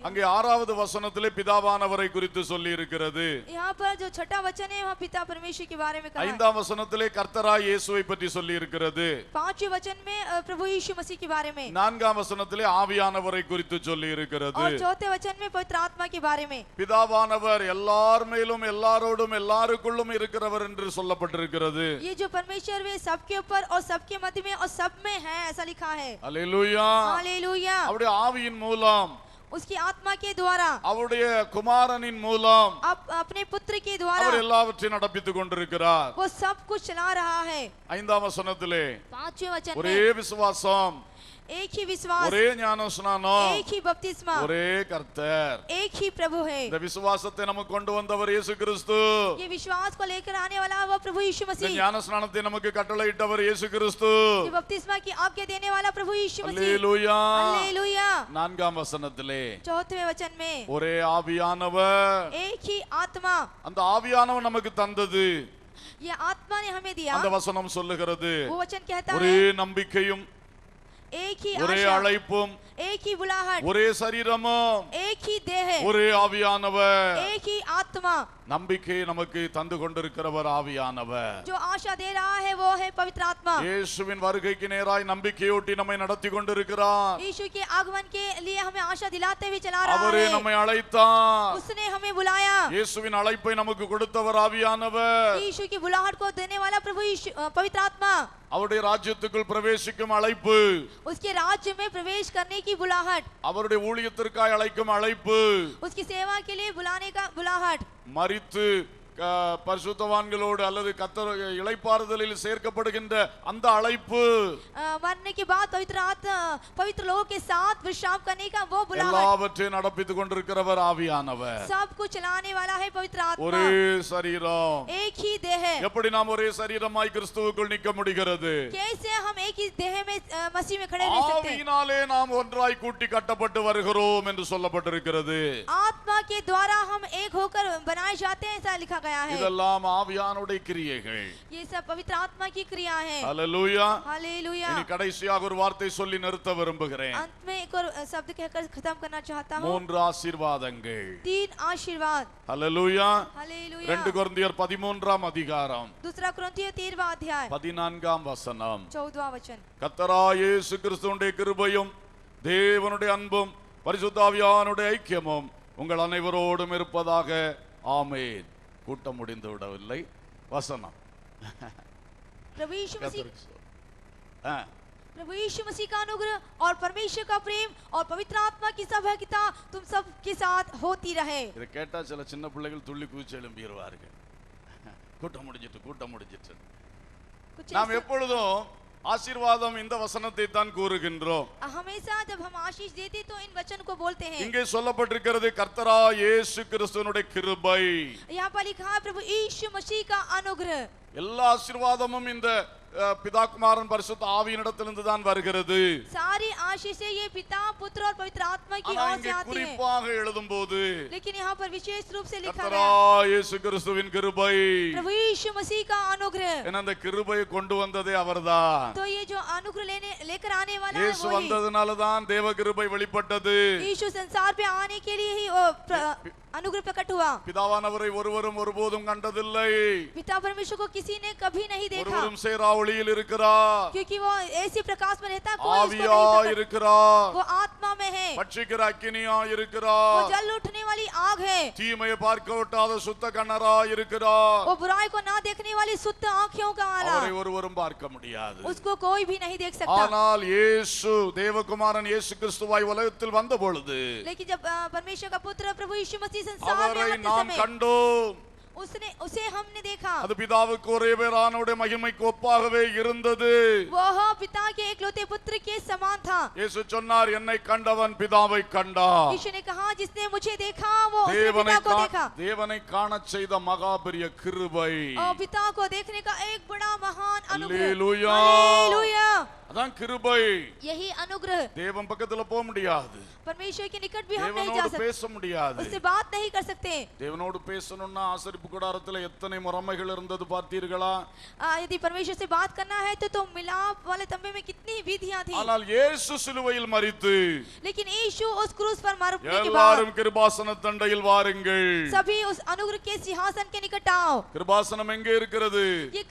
அங்கே 6வது வசனத்திலே பிதாவானவரை குறித்து சொல்லி இருக்கிறது. यहाँ पर जो छठा वचन है वहाँ पिता परमेश्वर के बारे में कहा है। 5ஆம் வசனத்திலே கர்த்தராய் இயேசுவை பற்றி சொல்லி இருக்கிறது. 5वें वचन में प्रभु यीशु मसीह के बारे में। 4ஆம் வசனத்திலே ஆவியானவரை குறித்து சொல்லி இருக்கிறது. और 4थे वचन में पवित्र आत्मा के बारे में। பிதாவானவர் எல்லார் மேலும் எல்லாரோடும் எல்லாருக்குள்ளும் இருக்கிறவர் என்று சொல்லப்பட்டிருக்கிறது. ये जो परमेश्वर वे सबके ऊपर और सबके मध्य में और सब में है, ऐसा लिखा है। அல்லேலூயா. हालेलुया। அவருடைய ஆவியின் மூலம், उसकी आत्मा के द्वारा, அவருடைய குமாரனின் மூலம் अपने पुत्र के அவர் द्वारा எல்லாவற்றையும் நடப்பித்துக் கொண்டிருக்கிறார். वो सब कुछ चला रहा है। 5ஆம் வசனத்திலே 5वें वचन ஒரே में விசுவாசம், एक ही विश्वास, ஒரே ஞானஸ்நானம், एक ही बपतिस्मा, ஒரே கர்த்தர். एक ही प्रभु है। இந்த விசுவாசத்தை நமக்கு கொண்டு வந்தவர் இயேசு கிறிஸ்து. ये विश्वास को लेकर आने वाला वो प्रभु यीशु இந்த मसीह। ஞானஸ்நானத்தை நமக்கு கட்டளையிட்டவர் இயேசு கிறிஸ்து. ये बपतिस्मा की आज्ञा देने वाला प्रभु यीशु मसीह। அல்லேலூயா. हालेलुया। 4ஆம் வசனத்திலே 4वें वचन में ஒரே ஆவியானவர். एक ही आत्मा, அந்த ஆவியானவர் நமக்கு தந்தது. ये आत्मा ने हमें दिया। அந்த வசனம் சொல்லுகிறது वो वचन कहता ஒரே है நம்பிக்கையும், एक ही ஒரே आशा, அழைப்பும், एक ही बुलाहट, ஒரே சரீரமும், एक ही देह, ஒரே ஆவியானவர். एक ही आत्मा। நம்பிக்கை நமக்கு தந்து கொண்டிருக்கிறவர் ஆவியானவர். जो आशा दे रहा है वो है पवित्र आत्मा। இயேசுவின் வருகைக்கு நேராய் நம்பிக்கையூட்டி நம்மை நடத்தி கொண்டிருக்கிறார். यीशु के आगमन के लिए हमें आशा दिलाते हुए चला रहा அவரே है। நம்மை அழைத்தார். उसने हमें बुलाया। இயேசுவின் அழைப்பை நமக்கு கொடுத்தவர் ஆவியானவர். यीशु की बुलाहट को देने वाला प्रभु यीशु पवित्र आत्मा। அவருடைய ராஜ்யத்துக்குள் பிரவேசிக்கும் அழைப்பு, उसके राज्य में प्रवेश करने की बुलाहट, அவருடைய ஊழியத்திற்காய் அழைக்கும் அழைப்பு, उसकी सेवा के लिए बुलाने का बुलाहट, மரித்து பரிசுத்தவான்களோடு அல்லது கர்த்தர் இளைப்பாறுதலில் சேர்க்கப்படுகின்ற அந்த அழைப்பு, मरने के बाद पवित्र लोगों के साथ विश्राम करने का वो बुलाहट, எல்லாவற்றையும் நடப்பித்துக் கொண்டிருக்கிறவர் ஆவியானவர். सब कुछ चलाने वाला है पवित्र आत्मा। ஒரே சரீரம். एक ही देह है। எப்படி நாம் ஒரே சரீரமாய் கிறிஸ்துவுக்குள் நிற்க முடிகிறது? कैसे हम एक ही देह में मसीह में खड़े रह सकते हैं? ஆவியினாலே நாம் ஒன்றாய் கூட்டி கட்டப்பட்டு வருகிறோம் என்று சொல்லப்பட்டிருக்கிறது. आत्मा के द्वारा हम एक होकर बनाए जाते हैं, ऐसा लिखा गया है। இதெல்லாம் ஆவியானுடைய கிரியைகள். ये सब पवित्र आत्मा की क्रिया है। ஹல்லேலூயா. हालेलुया। இனி கடைசியாக ஒரு வார்த்தை சொல்லி நிறுத்த விரும்புகிறேன். अंत में एक और शब्द कहकर खत्म करना चाहता हूँ। 3 ஆசீர்வாதங்கள். 3 आशीर्वाद। ஹல்லேலூயா. हालेलुया। 2 கொரிந்தியர் 13ஆம் அதிகாரம் 2 कुरिन्थियों 13वां अध्याय 14ஆம் வசனம். 14वां वचन। கர்த்தராகிய இயேசு கிறிஸ்துவினுடைய கிருபையும் தேவனுடைய அன்பும் பரிசுத்த ஆவியானுடைய ஐக்கியமும் உங்கள் அனைவரோடும் இருப்பதாக. ஆமென். கூட்டம் முடிந்து விடவில்லை. வசனம். प्रभु यीशु मसीह ஆ, प्रभु यीशु मसीह का अनुग्रह और परमेश्वर का प्रेम और पवित्र आत्मा की सहभागिता तुम सब के साथ होती रहे। இதை கேட்டா சில சின்ன பிள்ளைகள் துள்ளி குதிச்சு எழும்பிடுவார்கள். கூட்டம் முடிஞ்சிட்டு कुछ நாம் ऐसे- எப்பொழுதும் ஆசீர்வாதம் இந்த வசனத்தை தான் கூறுகின்றோம். हमेशा जब हम आशीष देते तो इन वचन को बोलते हैं। இங்கே சொல்லப்பட்டிருக்கிறது கர்த்தரா இயேசு கிறிஸ்துவினுடைய கிருபை. यहाँ पर लिखा है प्रभु यीशु मसीह का अनुग्रह। எல்லா ஆசீர்வாதமும் இந்த பிதா குமாரன் பரிசுத்த ஆவியினிடத்திலிருந்து தான் வருகிறது. सारी आशीषें ये पिता पुत्र और पवित्र आत्मा की ओर से आती है। குறிப்பாக எழுதும்போது लेकिन यहाँ पर विशेष रूप से लिखा கர்த்தரா है இயேசு கிறிஸ்துவின் கிருபை. प्रभु यीशु मसीह का अनुग्रह। அந்த கிருபையை கொண்டு வந்ததே அவர்தான். तो ये जो अनुग्रह लेकर आने वाला है இயேசு वही। வந்ததனால தான் தேவ கிருபை வெளிப்பட்டது. यीशु संसार पे आने के लिए ही अनुग्रह प्रकट हुआ। பிதாவானவரை ஒருவரும் ஒருபோதும் கண்டதில்லை. पिता परमेश्वर को किसी ने कभी नहीं देखा, ஒருவரும் சேரா ஒளியில் இருக்கிறார். क्योंकि वो ऐसे प्रकाश में रहता, कोई उसको ஆவியா नहीं पकड़, இருக்கிறார். वो आत्मा में है, பட்சிக்கிற அக்கினியா वो இருக்கிறார். जल उठने वाली आग है, தீமையை பார்க்க விட்டாத சுத்த கண்ணரா இருக்கிறார். वो बुराई को ना देखने वाली शुद्ध आँखों का वाला, அவரை ஒருவரும் பார்க்க முடியாது. उसको कोई भी नहीं देख सकता। ஆனால் இயேசு தேவகுமாரன் இயேசு கிறிஸ்துவாய் உலகத்தில் வந்த பொழுது लेकिन जब परमेश्वर का पुत्र प्रभु यीशु मसीह संसार में அவரை आते நாம் समय கண்டோம். उसे हमने देखा, அது பிதாவுக்கு ஒரே பேரானவருடைய மகிமைக்கு ஒப்பாகவே இருந்தது. वह पिता के एकलौते पुत्र के समान था। இயேசு சொன்னார், என்னை கண்டவன் பிதாவை கண்டார். यीशु ने कहा, जिसने मुझे देखा वो उसने தேவனை पिता को देखा। தேவனை காணச் செய்த மகா பெரிய கிருபை. और पिता को देखने का एक बड़ा महान अनुग्रह। அல்லேலூயா. हालेलुया। அதான் கிருபை. यही अनुग्रह। தேவன் பக்கத்துல போக முடியாது. परमेश्वर के निकट भी हम नहीं जा தேவனோடு सकते, பேச முடியாது. उससे बात नहीं कर सकते। தேவனோடு பேசணும்னா ஆசரிப்பு கூடாரத்துல எத்தனை முறைமைகள் இருந்தது பார்த்தீர்களா? यदि परमेश्वर से बात करना है तो मिलाप वाले तंबे में कितनी विधियां थी। ஆனால் இயேசு சிலுவையில் மரித்து लेकिन यीशु उस क्रूस पर मरने के बाद எல்லாரும் கிருபாசன தண்டையில் வாருங்கள். सभी उस अनुग्रह के सिंहासन के निकट आओ। கிருபாசனம் எங்கே இருக்கிறது? ये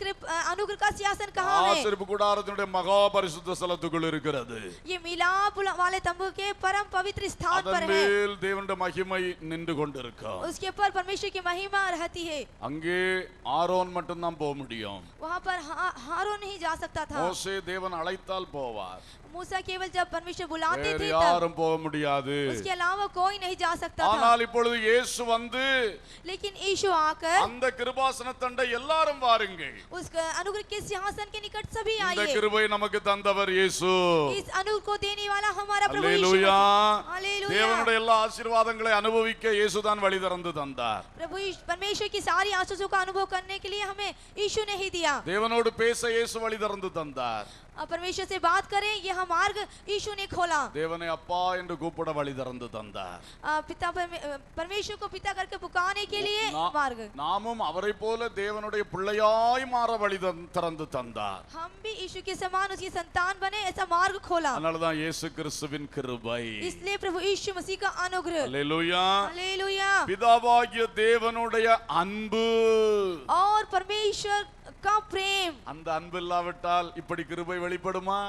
अनुग्रह का सिंहासन कहाँ है? ஆசரிப்பு கூடாரத்தினுடைய மகா பரிசுத்த ஸ்தலத்துக்குள் இருக்கிறது. ये मिलाप वाले तंबू के परम पवित्र स्थान पर அதன் है। மேல் தேவனுடைய மகிமை நின்று கொண்டிருக்கும். उसके ऊपर परमेश्वर की महिमा रहती है। அங்கே ஆரோன் மட்டும் தான் போக முடியும். वहाँ पर हारून नहीं जा सकता था। மோசே தேவன் அழைத்தால் போவார். मूसा केवल जब परमेश्वर बुलाते வேறு थे யாரும் போக முடியாது. उसके अलावा कोई नहीं जा सकता था। ஆனால் இப்பொழுது இயேசு வந்து लेकिन यीशु आकर அந்த கிருபாசன தண்டை எல்லாரும் வாருங்கள். उस अनुग्रह के सिंहासन के निकट सभी இந்த आइए। கிருபை நமக்கு தந்தவர் இயேசு. इस अनुग्रह को देने वाला हमारा प्रभु यीशु அல்லேலூயா. मसीह। हालेलुया। தேவனுடைய எல்லா ஆசீர்வாதங்களை அனுபவிக்க இயேசுதான் வழி திறந்து தந்தார். प्रभु परमेश्वर की सारी आशीषों का अनुभव करने के लिए हमें यीशु ने ही दिया। தேவனோடு பேச இயேசு வழி திறந்து தந்தார். परमेश्वर से बात करें यह मार्ग यीशु ने खोला। தேவனை அப்பா என்று கூப்பிட வழி திறந்து தந்தார். पिता परमेश्वर को पिता करके पुकारने के लिए मार्ग। நாமும் அவரை போல தேவனுடைய பிள்ளையாய் மாற வழி திறந்து தந்தார். हम भी यीशु के समान उसकी संतान बने, ऐसा मार्ग खोला। அதனாலதான் இயேசு கிறிஸ்துவின் கிருபை. इसलिए प्रभु यीशु मसीह का अनुग्रह। அல்லேலூயா. हालेलुया। பிதாவாகிய தேவனுடைய அன்பு और परमेश्वर का प्रेम, அந்த அன்பு இல்லாவிட்டால் இப்படி கிருபை வெளிப்படுமா?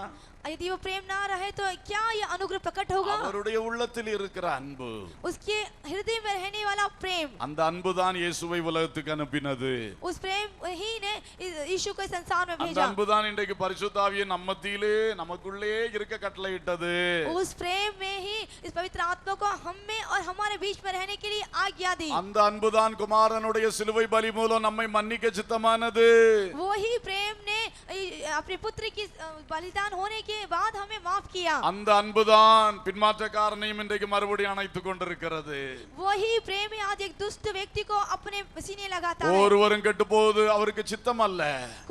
यदि वो प्रेम ना रहे तो क्या यह अनुग्रह प्रकट होगा? அவருடைய உள்ளத்தில் இருக்கிற அன்பு, उसके हृदय में रहने वाला प्रेम, அந்த அன்பு தான் இயேசுவை உலகத்துக்கு அனுப்பினது. उस प्रेम ही ने यीशु को संसार में அந்த भेजा। அன்பு தான் இன்றைக்கு பரிசுத்த ஆவியை நம்ம மத்தியிலே நமக்குள்ளே இருக்க கட்டளையிட்டது. उस प्रेम में ही इस पवित्र आत्मा को हम में और हमारे बीच में रहने के लिए आज्ञा दी। அந்த அன்பு தான் குமாரனுடைய சிலுவை பலி மூலம் நம்மை மன்னிக்க சித்தமானது. वो ही प्रेम ने अपने पुत्र की बलिदान होने के बाद हमें माफ किया। அந்த அன்பு தான் பின்மாற்றக்காரனையும் இன்றைக்கு மறுபடியும் அணைத்துக் கொண்டிருக்கிறது. वही प्रेम आज एक दुष्ट व्यक्ति को अपने सीने लगाता है। ஒருவரும் கெட்டு போவது அவருக்கு சித்தம் அல்ல.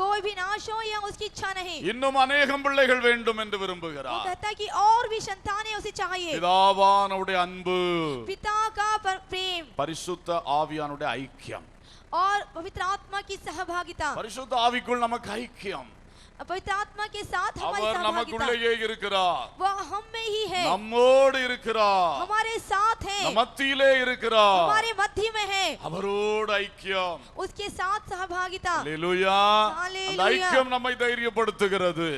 कोई भी नाश हो या उसकी इच्छा नहीं। இன்னும் அநேகம் பிள்ளைகள் வேண்டும் என்று वो விரும்புகிறார். कहता है कि और भी संतानें उसे चाहिए। பிதாவானுடைய அன்பு, पिता का प्रेम பரிசுத்த ஆவியானுடைய ஐக்கியம். और पवित्र आत्मा की सहभागिता। பரிசுத்த ஆவிக்குள் நமக்கு ஐக்கியம். पवित्र आत्मा के साथ हमारी அவர் सहभागिता, நமக்குள்ளேயே இருக்கிறார். वह हम में ही है, நம்மோடு இருக்கிறார். हमारे साथ है, மத்தியிலே இருக்கிறார். हमारे मध्य में है, அவரோடு ஐக்கியம். उसके साथ सहभागिता। அல்லேலூயா. அந்த ஐக்கியம் நம்மை தைரியப்படுத்துகிறது.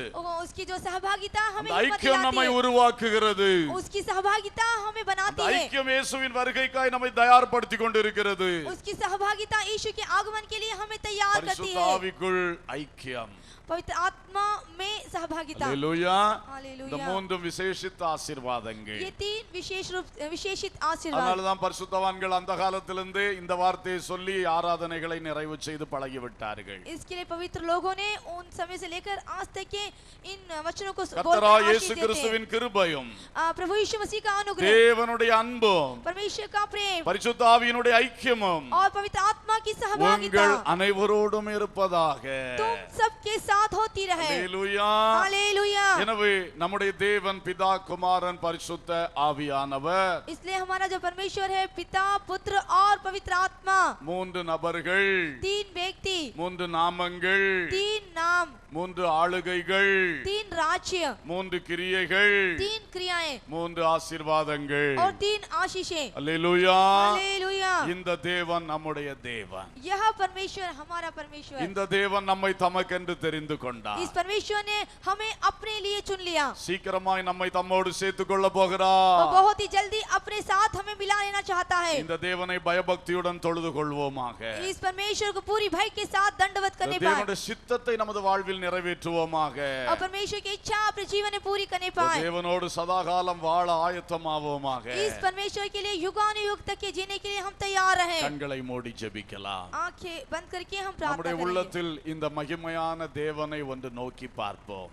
उसकी जो सहभागिता हमें அந்த हिम्मत ஐக்கியம் दिलाती நம்மை है, உருவாக்குகிறது. उसकी सहभागिता हमें அந்த बनाती है, ஐக்கியம் இயேசுவின் வருகைக்காய் நம்மை தயார்படுத்திக் கொண்டிருக்கிறது. उसकी सहभागिता यीशु के आगमन के लिए हमें तैयार करती பரிசுத்த है। ஆவிக்குள் ஐக்கியம். पवित्र आत्मा में सहभागिता। அல்லேலூயா. हालेलुया। இந்த மூன்று விசேஷித்த ஆசீர்வாதங்கள். ये तीन विशेषित आशीर्वाद। அதனாலதான் பரிசுத்தவான்கள் அந்த காலத்திலிருந்து இந்த வார்த்தையை சொல்லி ஆராதனைகளை நிறைவு செய்து பழகிவிட்டார்கள். इसके लिए पवित्र लोगों ने उन समय से लेकर आज तक के इन वचनों को கர்த்தராகிய இயேசு கிறிஸ்துவின் கிருபையும் प्रभु यीशु मसीह का अनुग्रह, தேவனுடைய அன்பும் परमेश्वर का प्रेम பரிசுத்த ஆவியினுடைய ஐக்கியமும் और पवित्र आत्मा की सहभागिता உங்கள் அனைவரோடும் இருப்பதாக. तुम सबके साथ होती रहे। அல்லேலூயா. हालेलुया। எனவே நம்முடைய தேவன் பிதா குமாரன் பரிசுத்த ஆவியானவர் इसलिए हमारा जो परमेश्वर है, पिता पुत्र और पवित्र आत्मा, மூன்று நபர்கள், तीन व्यक्ति, மூன்று நாமங்கள், तीन नाम, மூன்று ஆளுகைகள், तीन राज्य, மூன்று கிரியைகள், तीन क्रियाएं மூன்று ஆசீர்வாதங்கள். और तीन आशीषें। அல்லேலூயா. हालेलुया। இந்த தேவன் நம்முடைய தேவன். यह परमेश्वर हमारा परमेश्वर, இந்த தேவன் நம்மை தமக்கென்று தெரிந்து கொண்டார். इस परमेश्वर ने हमें अपने लिए चुन लिया சீக்கிரமாய் நம்மை தம்மோடு சேர்த்துக் கொள்ள और போகிறார். बहुत ही जल्दी अपने साथ हमें मिला लेना चाहता है। இந்த தேவனை பயபக்தியுடன் தொழுது கொள்வோமாக. इस परमेश्वर को पूरी भय के साथ दंडवत करने पाए தேவனுடைய சித்தத்தை நமது வாழ்வில் நிறைவேற்றுவோமாக. और परमेश्वर की इच्छा अपने जीवन में पूरी करने पाए। தேவனோடு சதாகாலம் வாழ ஆயத்தமாவோமாக. इस परमेश्वर के लिए युगानुयुग तक के जीने के लिए हम तैयार रहे। கண்களை மூடி ஜெபிக்கலாம். आंखें बंद करके हम प्रार्थना நம்முடைய करेंगे। உள்ளத்தில் இந்த மகிமையான தேவனை ஒன்று நோக்கி பார்ப்போம்.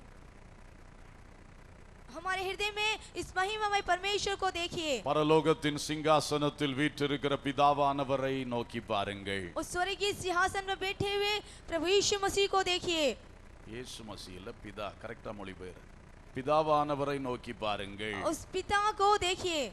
हमारे हृदय में इस महिमामय परमेश्वर को देखिए। பரலோகத்தின் சிங்காசனத்தில் வீற்றிருக்கிற பிதாவானவரை நோக்கி பாருங்கள். उस स्वर्गीय सिंहासन में बैठे हुए प्रभु यीशु मसीह को देखिए। இயேசு மசீஹ் பிதா கரெக்டா மொழிபெயர். பிதாவானவரை நோக்கி பாருங்கள். उस पिता को देखिए।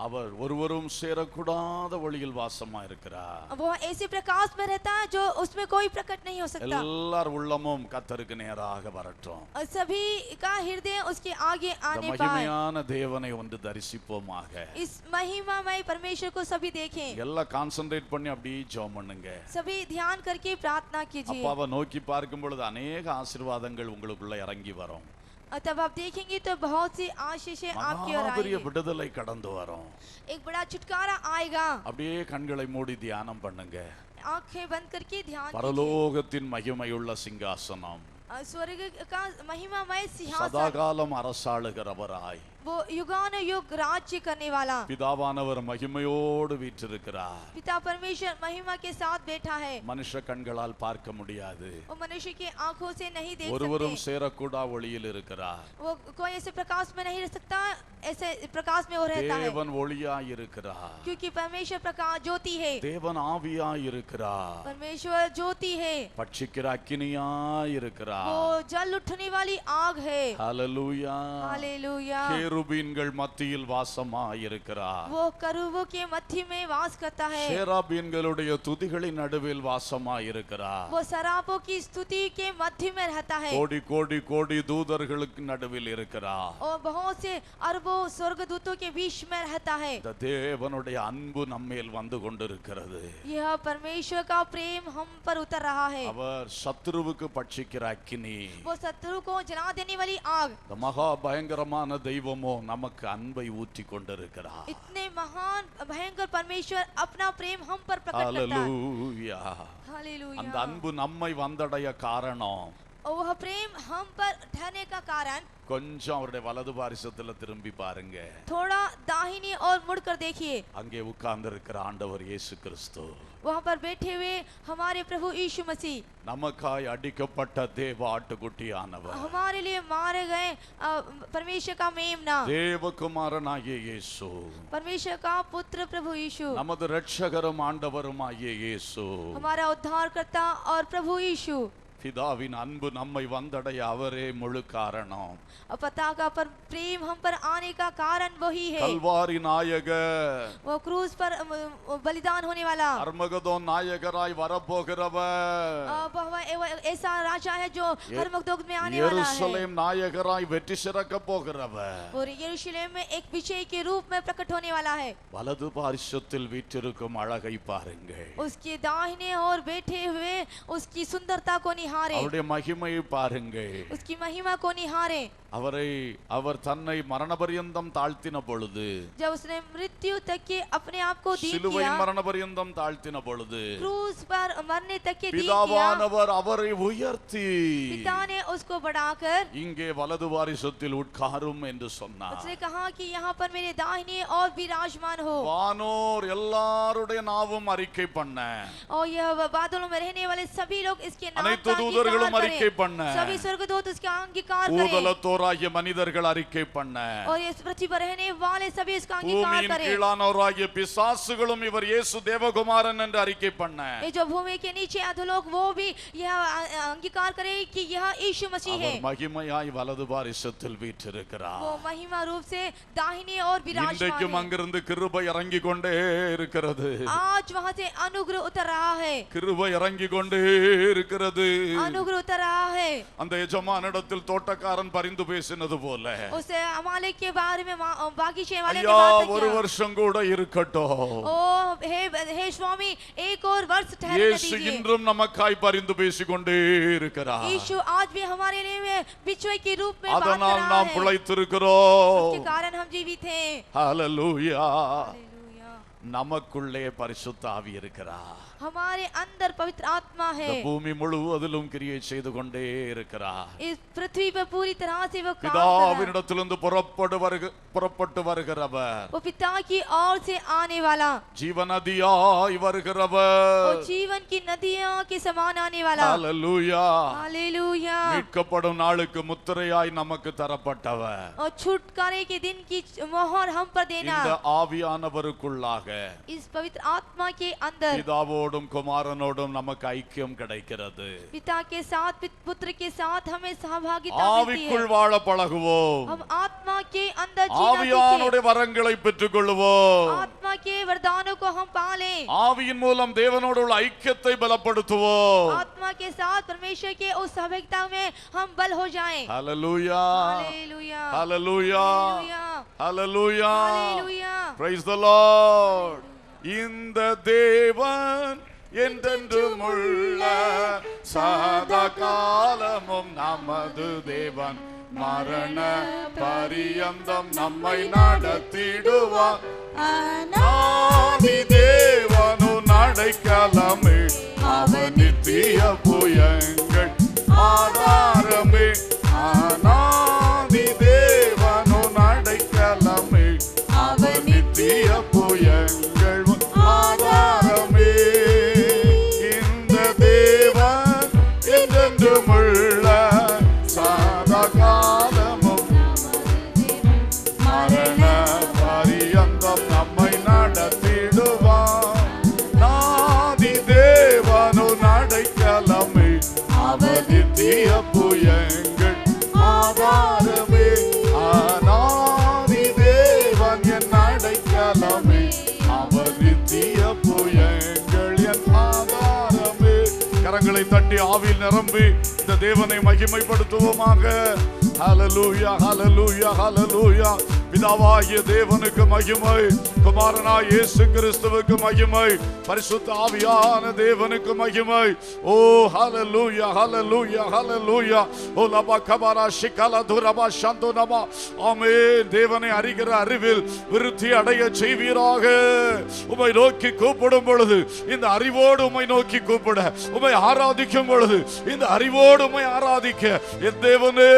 அவர் ஒருவரும் சேரக்கூடாத ஒளியில் வாசமா இருக்கிறார். वो ऐसे प्रकाश में रहता है जो उसमें कोई प्रकट नहीं हो सकता। எல்லார் உள்ளமும் கர்த்தருக்கு நேராக வரட்டும். और सभी का हृदय उसके आगे இந்த आने पाए। மகிமையான தேவனை ஒன்று தரிசிப்போமாக. इस महिमामय परमेश्वर को सभी देखें। எல்லாம் கான்சென்ட்ரேட் பண்ணி அப்படியே ஜெபம் பண்ணுங்க. सभी ध्यान करके प्रार्थना कीजिए। அப்பாவை நோக்கி பார்க்கும் பொழுது अनेक ஆசீர்வாதங்கள் உங்களுக்குள்ள இறங்கி வரும். और तब आप देखेंगे तो बहुत सी आशीषें आपकी ओर மகாபெரிய आएंगी। விடுதலை கடந்து வரும். एक बड़ा छुटकारा आएगा। அப்படியே கண்களை மூடி தியானம் பண்ணுங்க. आंखें बंद करके ध्यान कीजिए। பரலோகத்தின் மகிமையுள்ள சிங்காசனம், स्वर्ग का महिमामय सिंहासन, சதாகாலம் அரசாளுகிறவராய் वो युगानुयुग राज्य करने वाला பிதாவானவர் மகிமையோடு வீற்றிருக்கிறார். पिता परमेश्वर महिमा के साथ बैठा है। மனுஷ கண்களால் பார்க்க முடியாது. वो मनुष्य की आंखों से नहीं देख ஒருவரும் सकते। சேரக்கூடா ஒளியில் இருக்கிறார். वो कोई ऐसे प्रकाश में नहीं रह सकता, ऐसे प्रकाश में वो रहता है தேவன் ஒளியாய் இருக்கிறார். क्योंकि परमेश्वर प्रकाश ज्योति है। தேவன் ஆவியாய் இருக்கிறார். परमेश्वर ज्योति है। பட்சிக்கிற அக்கினியாய் இருக்கிறார். वो जल उठने वाली आग है। ஹல்லேலூயா. हालेलुया। கேருபீன்கள் மத்தியில் வாசமாய் இருக்கிறார். वो करूबों के मध्य में वास करता है। சேராபீன்களுடைய துதிகளின் நடுவில் வாசமாய் இருக்கிறார். वो सरापों की स्तुति के मध्य में रहता है கோடி கோடி கோடி தூதர்களுக்கு நடுவில் இருக்கிறார். और बहुत से अरबों स्वर्गदूतों के बीच में रहता है। இந்த தேவனுடைய அன்பு நம்மேல் வந்து கொண்டிருக்கிறது. यह परमेश्वर का प्रेम हम पर उतर रहा है। அவர் சத்துருவுக்கு பட்சிக்கிற அக்கினி. वो शत्रु को जला देने वाली आग। இந்த மகா பயங்கரமான தெய்வமோ நமக்கு அன்பை ஊற்றி கொண்டிருக்கிறார். इतने महान भयंकर परमेश्वर अपना प्रेम हम पर प्रकट करता है। ஹல்லேலூயா. हालेलुया। அந்த அன்பு நம்மை வந்தடைய காரணம் और वह प्रेम हम पर ठहरने का कारण, கொஞ்சம் அவருடைய வலது பாரிசத்துல திரும்பி பாருங்க. थोड़ा दाहिनी और मुड़कर देखिए। அங்கே உட்கார்ந்து இருக்கிற ஆண்டவர் இயேசு கிறிஸ்து वहाँ पर बैठे हुए हमारे प्रभु यीशु मसीह, நமக்காய் அடிக்கப்பட்ட தேவ ஆட்டுக்குட்டியானவர், हमारे लिए मारे गए परमेश्वर का मेमना, தேவகுமாரனாகிய இயேசு, परमेश्वर का पुत्र प्रभु यीशु, நமது இரட்சகரும் ஆண்டவருமாகிய இயேசு. हमारा उद्धारकर्ता और प्रभु यीशु। பிதாவின் அன்பு நம்மை வந்தடைய அவரே முழு காரணம். और पिता का पर प्रेम हम पर आने का कारण वही है। கல்வாரி நாயகர், वो क्रूस पर बलिदान होने वाला, அர்மகதோன் நாயகராய் வரப்போகிறவர், वो ऐसा राजा है जो हरमगदोग में आने वाला है। எருசலேம் நாயகராய் வெற்றி சிறக்க போகிறவர், और यरूशलेम में एक विजय के रूप में प्रकट होने वाला है। வலது பாரிசத்தில் வீற்றிருக்கும் அழகை பாருங்கள். उसके दाहिने और बैठे हुए उसकी सुंदरता को निहारे, அவருடைய மகிமையை பாருங்கள். उसकी महिमा को निहारे. அவர் தன்னை மரணபரியந்தம் தாழ்த்தின பொழுது, जब उसने मृत्यु तक के अपने आप को दीन சிலுவையின் किया, மரணபரியந்தம் தாழ்த்தின பொழுது, क्रूस पर मरने तक के दीन किया, பிதாவானவர் அவரை உயர்த்தி पिता ने उसको बढ़ाकर இங்கே வலது வாரிசத்தில் உட்காரும் என்று சொன்னார். उसने कहा कि यहाँ पर मेरे दाहिने और विराजमान हो. வானோர் எல்லாருடைய நாவும் அறிக்கை பண்ண, और यह बादलों में रहने वाले सभी लोग इसके नाम அனைத்து का தூதர்களும் अंगीकार அறிக்கை करें, பண்ண, सभी स्वर्गदूत उसका अंगीकार करें, பூதலத்தோராகிய மனிதர்கள் அறிக்கை பண்ண, और इस पृथ्वी पर रहने वाले सभी इसका अंगीकार பூமியின் करें. கீழானோராகிய பிசாசுகளும் இவர் இயேசு தேவகுமாரன் என்று அறிக்கை பண்ண, ये जो भूमि के नीचे अधोलोक वो भी यह अंगीकार करे कि यह यीशु मसीह है. அவர் மகிமையாய் வலது வாரிசத்தில் வீற்றிருக்கிறார். वो महिमा रूप से दाहिने और विराजमान இன்றைக்கும் है. அங்கிருந்து கிருபை இறங்கி கொண்டே இருக்கிறது. आज वहाँ से अनुग्रह उतर रहा है, கிருபை இறங்கி கொண்டே இருக்கிறது. अनुग्रह उतर रहा है. அந்த எஜமானிடத்தில் தோட்டக்காரன் பரிந்து பேசினது போல, उसे अमालेक के बारे में बागीचे वाले ने ஐயா बात ஒரு किया. வருஷம் கூட இருக்கட்டும், ओ हे स्वामी एक और वर्ष ठहरने இயேசு दीजिए. இன்றும் நமக்காய் பரிந்து பேசிக்கொண்டே இருக்கிறார். यीशु आज भी हमारे लिए बिछुए के रूप में बात कर அதனால் रहा நாம் है. பிழைத்திருக்கிறோம். उसके कारण हम जीवित हैं. ஹalleluya. हालेलुया. நமக்குள்ளே பரிசுத்த ஆவி இருக்கிறார். हमारे अंदर पवित्र आत्मा है. இந்த பூமி முழுவதிலும் கிரியை செய்து கொண்டே இருக்கிறார். इस पृथ्वी पर पूरी तरह से वो काम कर रहा है. பிதாவினிடத்திலிருந்து புறப்பட்டு வருகிறவர், वो पिता की ओर से आने वाला, ஜீவநதியாய் வருகிறவர், वो जीवन की नदियां के समान आने वाला. ஹalleluya. हालेलुया. மீட்கப்படும் நாளுக்கு முத்திரையாய் நமக்கு தரப்பட்டவர், और छुटकारे के दिन की मोहर हम पर देना. இந்த ஆவியானவருக்குள்ளாக इस पवित्र आत्मा के अंदर பிதாவோடும் குமாரனோடும் நமக்கு ஐக்கியம் கிடைக்கிறது. पिता के साथ पुत्र के साथ हमें सहभागिता मिलती है. ஆவிக்குள் வாழ பழகுவோம். हम आत्मा के अंदर जीना ஆவியானுடைய सीखें. வரங்களை பெற்றுக்கொள்வோம். आत्मा के वरदानों को हम पालें. ஆவியின் மூலம் தேவனோடு உள்ள ஐக்கியத்தை பலப்படுத்துவோம். आत्मा के साथ परमेश्वर के उस सहभागिता में हम बल हो जाएं. ஹalleluya. हालेलुया. ஹalleluya. हालेलुया. ஹalleluya. हालेलुया. Praise the Lord. இந்த தேவன் என்றென்றும் உள்ள சதா காலமும் நமது தேவன், மரண பரியந்தம் நம்மை நடத்திடுவார். அநாதி தேவனு நடைக்கலமே, அவர் நித்திய புயங்கள் ஆதாரமே. அநாதி தேவனு நடைக்கலமே, அவர் நித்திய புயங்கள் ஆதாரமே. இந்த தேவன் என்றென்றும் உள்ள சதா காலமும் மரண பரியந்தம் நம்மை நடத்திடுவார். நாதி தேவனு நடைக்கலமே, அவர் நித்திய புயங்கள் ஆதாரமே. அநாதி தேவன் என் அடைக்கலமே, அவர் நித்திய புயங்கள் என் ஆதாரமே. கரங்களை தட்டி ஆவியில் நிரம்பி இந்த தேவனை மகிமைப்படுத்துவோமாக. ஹalleluya, ஹalleluya, ஹalleluya. பிதாவாகிய தேவனுக்கு மகிமை, குமாரனாய் இயேசு கிறிஸ்துவுக்கு மகிமை, பரிசுத்த ஆவியான தேவனுக்கு மகிமை. ஓ ஹalleluya, ஹalleluya, ஹalleluya. ஓ லபா கபரா ஷிகலா துரபா சந்தோனமா. ஆமென். தேவனை அறிகிற அறிவில் விருத்தி அடைய செய்வீராக. உம்மை நோக்கி கூப்பிடும் பொழுது இந்த அறிவோடு உம்மை நோக்கி கூப்பிட, உம்மை ஆராதிக்கும் பொழுது இந்த அறிவோடு உம்மை ஆராதிக்க, என் தேவனே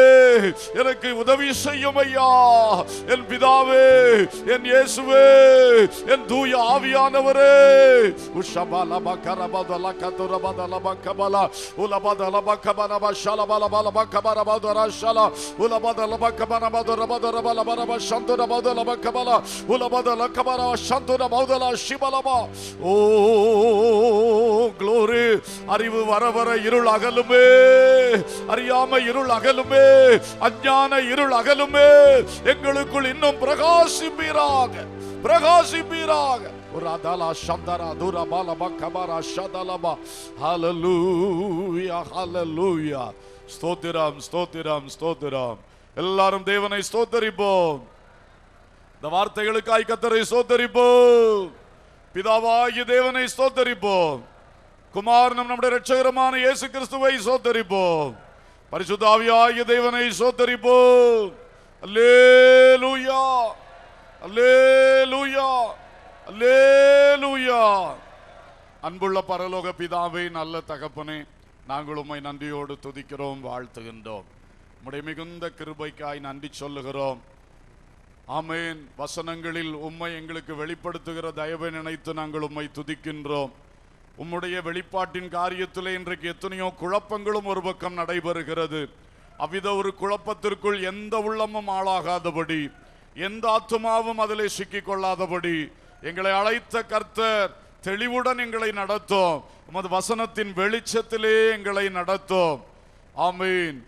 எனக்கு உதவி செய்யும் ஐயா. என் பிதாவே, என் இயேசுவே, என் தூய ஆவியானவரே. உஷபலப கரபதல கதுரபதலப கபல உலபதலப கபனப ஷலபலபலப கபரபதர ஷல உலபதலப கபனபதரபதரபலபரப சந்துரபதலப கபல உலபதல கபர சந்துரபதல ஷிபலப. ஓ glory. அறிவு வர வர இருள் அகலுமே, அறியாமை இருள் அகலுமே, அஞ்ஞான இருள் அகலுமே. எங்களுக்குள் இன்னும் பிரகாசிப்பீராக, பிரகாசிப்பீராக. உரதல சந்தர துரபல பக்கபர ஷதலப. ஹalleluya, ஹalleluya. ஸ்தோத்திரம், ஸ்தோத்திரம், ஸ்தோத்திரம். எல்லாரும் தேவனை ஸ்தோத்தரிப்போம். இந்த வார்த்தைகளுக்காய் கர்த்தரை ஸ்தோத்தரிப்போம். பிதாவாகிய தேவனை ஸ்தோத்தரிப்போம். குமாரனும் நம்முடைய இரட்சகருமான இயேசு கிறிஸ்துவை சோத்தரிப்போம். பரிசுத்த ஆவியாகிய தேவனை சோத்தரிப்போம். அல்லேலூயா, அல்லேலூயா, அல்லேலூயா. அன்புள்ள பரலோக பிதாவே, நல்ல தகப்பனே, நாங்கள் உம்மை நன்றியோடு துதிக்கிறோம், வாழ்த்துகின்றோம். உம்முடைய மிகுந்த கிருபைக்காய் நன்றி சொல்லுகிறோம். ஆமென். வசனங்களில் உம்மை எங்களுக்கு வெளிப்படுத்துகிற தயவை நினைத்து நாங்கள் உம்மை துதிக்கின்றோம். உம்முடைய வெளிப்பாட்டின் காரியத்திலே இன்றைக்கு எத்தனையோ குழப்பங்களும் ஒரு பக்கம் நடைபெறுகிறது. அவ்வித ஒரு குழப்பத்திற்குள் எந்த உள்ளமும் ஆளாகாதபடி, எந்த ஆத்துமாவும் அதிலே சிக்கிக் கொள்ளாதபடி எங்களை அழைத்த கர்த்தர் தெளிவுடன் எங்களை நடத்தும். உமது வசனத்தின் வெளிச்சத்திலே எங்களை நடத்தும். ஆமென்.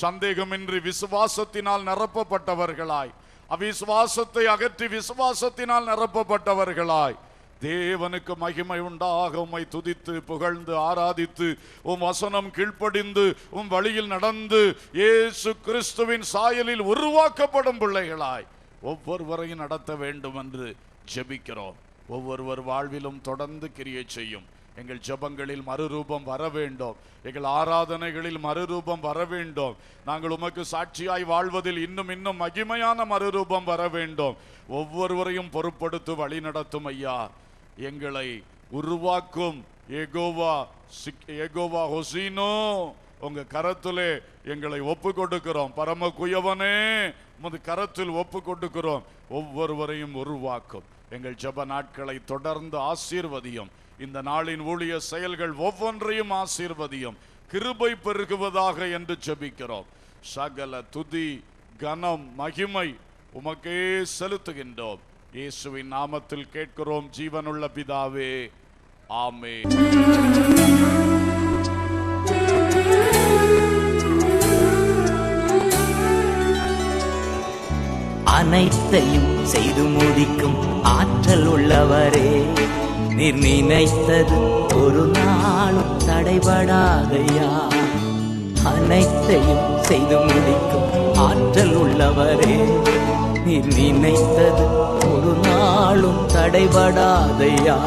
சந்தேகமின்றி விசுவாசத்தினால் நிரப்பப்பட்டவர்களாய், அவிசுவாசத்தை அகற்றி விசுவாசத்தினால் நிரப்பப்பட்டவர்களாய், தேவனுக்கு மகிமை உண்டாக உம்மை துதித்து புகழ்ந்து ஆராதித்து உம் வசனம் கீழ்ப்படிந்து உம் வழியில் நடந்து இயேசு கிறிஸ்துவின் சாயலில் உருவாக்கப்படும் பிள்ளைகளாய் ஒவ்வொருவரையும் நடத்த வேண்டும் என்று ஜெபிக்கிறோம். ஒவ்வொருவர் வாழ்விலும் தொடர்ந்து கிரியை செய்யும். எங்கள் ஜெபங்களில் மறுரூபம் வர வேண்டும். எங்கள் ஆராதனைகளில் மறுரூபம் வர வேண்டும். நாங்கள் உமக்கு சாட்சியாய் வாழ்வதில் இன்னும் இன்னும் மகிமையான மறுரூபம் வர வேண்டும். ஒவ்வொருவரையும் பொறுப்படுத்தி வழி நடத்தும் ஐயா. எங்களை உருவாக்கும் ஏகோவா ஹொசீனோ, உங்க கரத்திலே எங்களை ஒப்பு கொடுக்கிறோம். பரம குயவனே, உமது கரத்தில் ஒப்பு கொடுக்கிறோம். ஒவ்வொருவரையும் உருவாக்கும். எங்கள் ஜெப நாட்களை தொடர்ந்து ஆசீர்வதியும். இந்த நாளின் ஊழிய செயல்கள் ஒவ்வொன்றையும் ஆசீர்வதியும். கிருபை பெருகுவதாக என்று ஜெபிக்கிறோம். சகல துதி கனம் மகிமை உமக்கே செலுத்துகின்றோம். இயேசுவின் நாமத்தில் கேட்கிறோம் ஜீவனுள்ள பிதாவே, ஆமென். அனைத்தையும் செய்து முடிக்கும் ஆற்றல் உள்ளவரே, நீர் நினைத்தது ஒரு நாளும் தடைபடாதையா. அனைத்தையும் செய்து முடிக்கும் ஆற்றல் உள்ளவரே, நீர் நினைத்தது ஒரு நாளும் தடைபடாதையா.